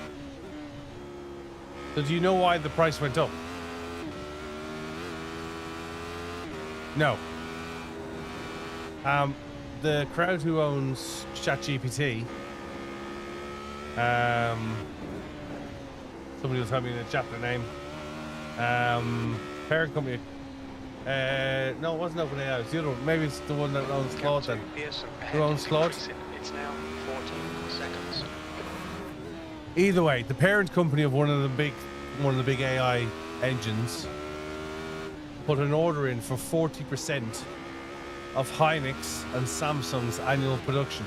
So do you know why the price went up? No. The crowd who owns ChatGPT, somebody will tell me in the chat their name. Parent company. No, it wasn't OpenAI. It was the other one. Maybe it's the one that owns Claude then. Who owns Claude? It's now 14 seconds. Either way, the parent company of one of the big AI engines put an order in for 40% of Hynix and Samsung's annual production.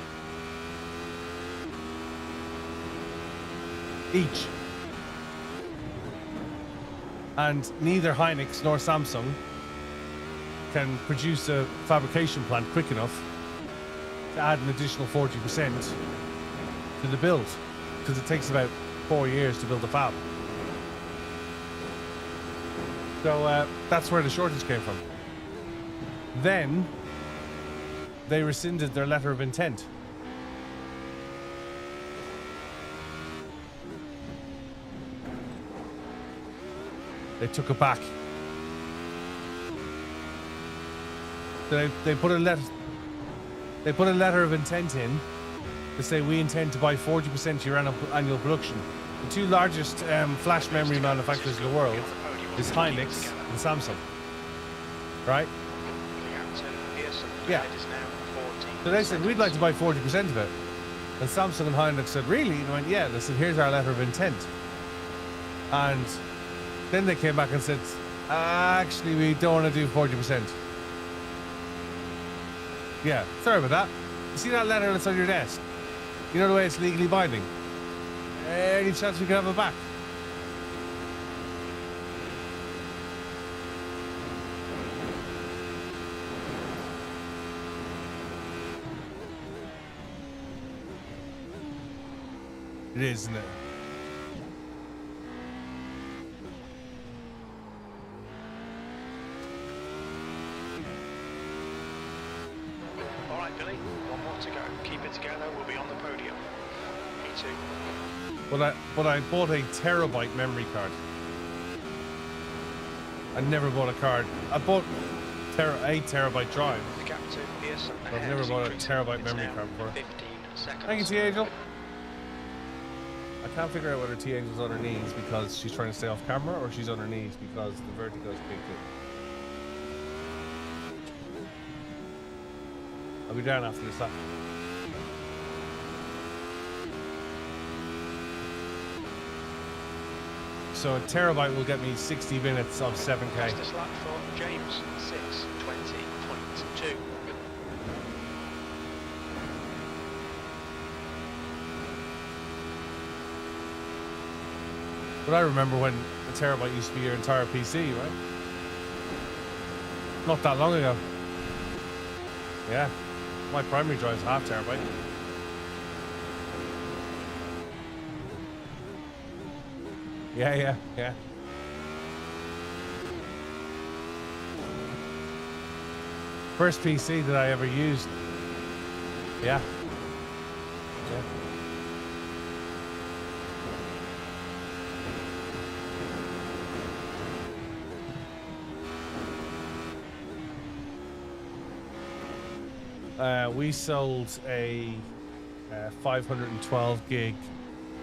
Each. And neither Hynix nor Samsung can produce a fabrication plant quick enough to add an additional 40% to the build, because it takes about 4 years to build a fab. So that's where the shortage came from. Then they rescinded their letter of intent. They took it back. They put a letter. They put a letter of intent in to say we intend to buy 40% of your annual production. The two largest flash memory manufacturers in the world is Hynix and Samsung, right? Yeah. So they said we'd like to buy 40% of it, and Samsung and Hynix said really? And I went yeah. They said here's our letter of intent, and then they came back and said actually we don't want to do 40%. Yeah, sorry about that. You see that letter that's on your desk? You know the way it's legally binding? Any chance we can have it back? It is, isn't it? All right, Billy, one more to go. Keep it together, we'll be on the podium. Me too. But I bought a terabyte memory card. I never bought a card. I bought a terabyte drive. The gap to Pearson I've ahead never is bought a increasing. terabyte It's memory now card before. 15 seconds. Thank you, T Angel. I can't figure out whether T Angel's on her knees because she's trying to stay off camera, or she's on her knees because the vertigo's kicked in. I'll be down after this lap. So a terabyte will get me 60 minutes of 7K. Fastest lap for James, 6:20.2. But I remember when a terabyte used to be your entire PC, right? Not that long ago. Yeah. My primary drive is half terabyte. Yeah. First PC that I ever used. Yeah. We sold a 512 gig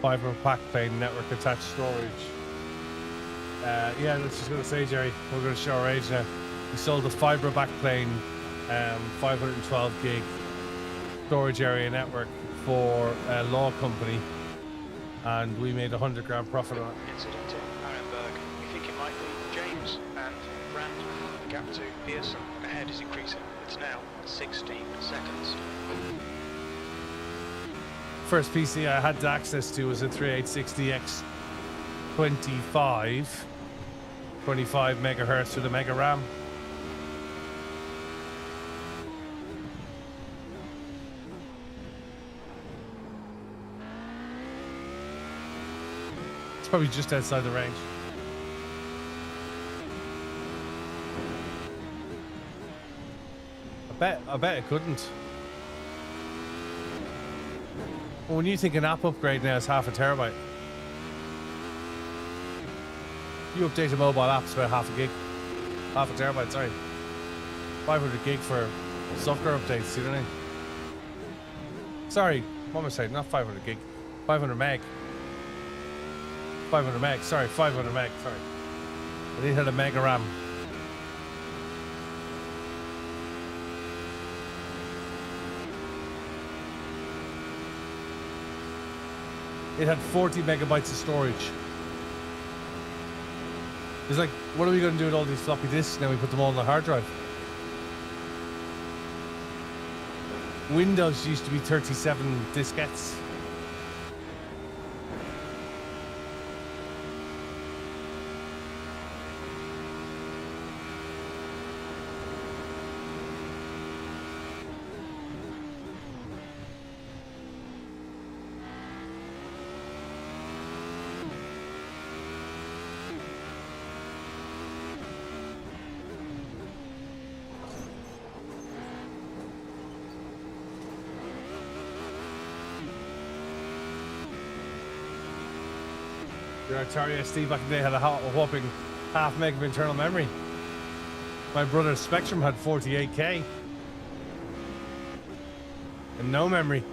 fiber backplane network attached storage. Yeah, that's just going to say, Jerry, we're going to show our age now. We sold a fiber backplane 512 gig storage area network for a law company, and we made 100 grand profit on it. Incident in Arenberg. We think it might be James and Brand. The gap to Pearson ahead is increasing. It's now 16 seconds. First PC I had access to was a 3860X 25 megahertz with a mega RAM. It's probably just outside the range. I bet it couldn't. Well, when you think an app upgrade now is half a terabyte, you update a mobile app, it's about half a terabyte, sorry. 500 gig for software updates, you know what I mean? Sorry, what am I saying? Not 500 gig, 500 meg. 500 meg, sorry, 500 meg, sorry. I need to have a mega RAM. It had 40 megabytes of storage. It's like, what are we going to do with all these floppy disks now? We put them all on the hard drive. Windows used to be 37 diskettes. Your Atari ST back in the day had a whopping half meg of internal memory. My brother's Spectrum had 48K. And no memory.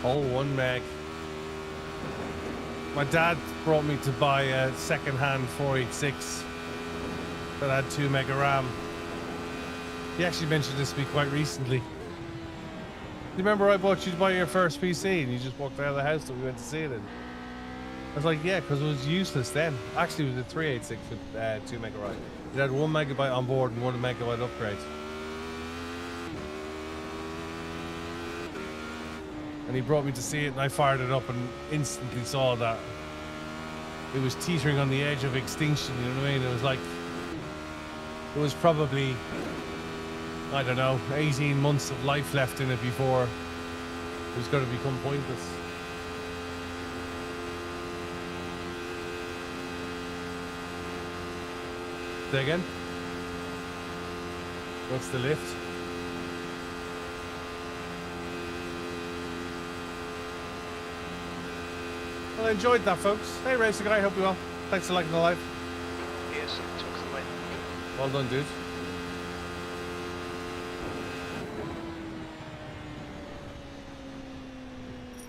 Oh, 1 meg. My dad brought me to buy a second-hand 486 that had 2 meg of RAM. He actually mentioned this to me quite recently. You remember I bought you to buy your first PC and you just walked out of the house that we went to see it in? I was like, yeah, because it was useless then. Actually, it was a 386 with 2 megabyte. It had 1 megabyte on board and 1 megabyte upgrade. And he brought me to see it, and I fired it up and instantly saw that it was teetering on the edge of extinction. You know what I mean? It was like, it was probably, I don't know, 18 months of life left in it before it was going to become pointless. Say again? What's the lift? Well, I enjoyed that, folks. Hey, Racing Guy, hope you well. Thanks for liking the live. Yes, took the win. Well done, dude.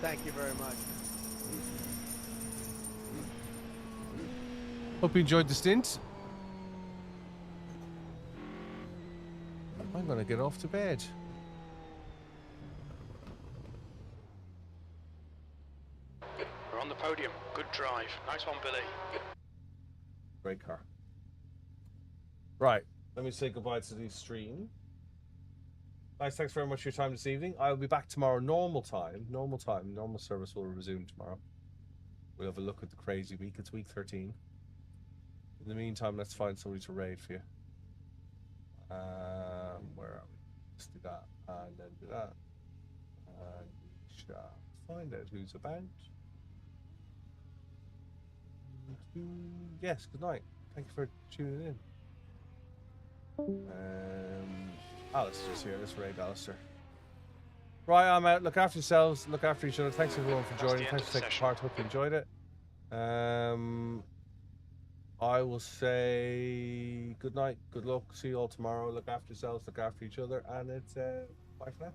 Thank you very much. Hope you enjoyed the stint. I'm gonna get off to bed. We're on the podium. Good drive. Nice one, Billy. Great car. Right, let me say goodbye to the stream. Guys, thanks very much for your time this evening. I'll be back tomorrow, normal time. Normal service will resume tomorrow. We'll have a look at the crazy week. It's week 13. In the meantime, let's find somebody to raid for you. Where are we? Let's do that, and then do that. And we shall find out who's about. Yes, good night. Thank you for tuning in. Alistair's here. Let's raid Alistair. Right, I'm out. Look after yourselves. Look after each other. Thanks everyone for joining. Thanks for taking part. Hope you enjoyed it. I will say good night, good luck. See you all tomorrow. Look after yourselves. Look after each other. And it's bye for now.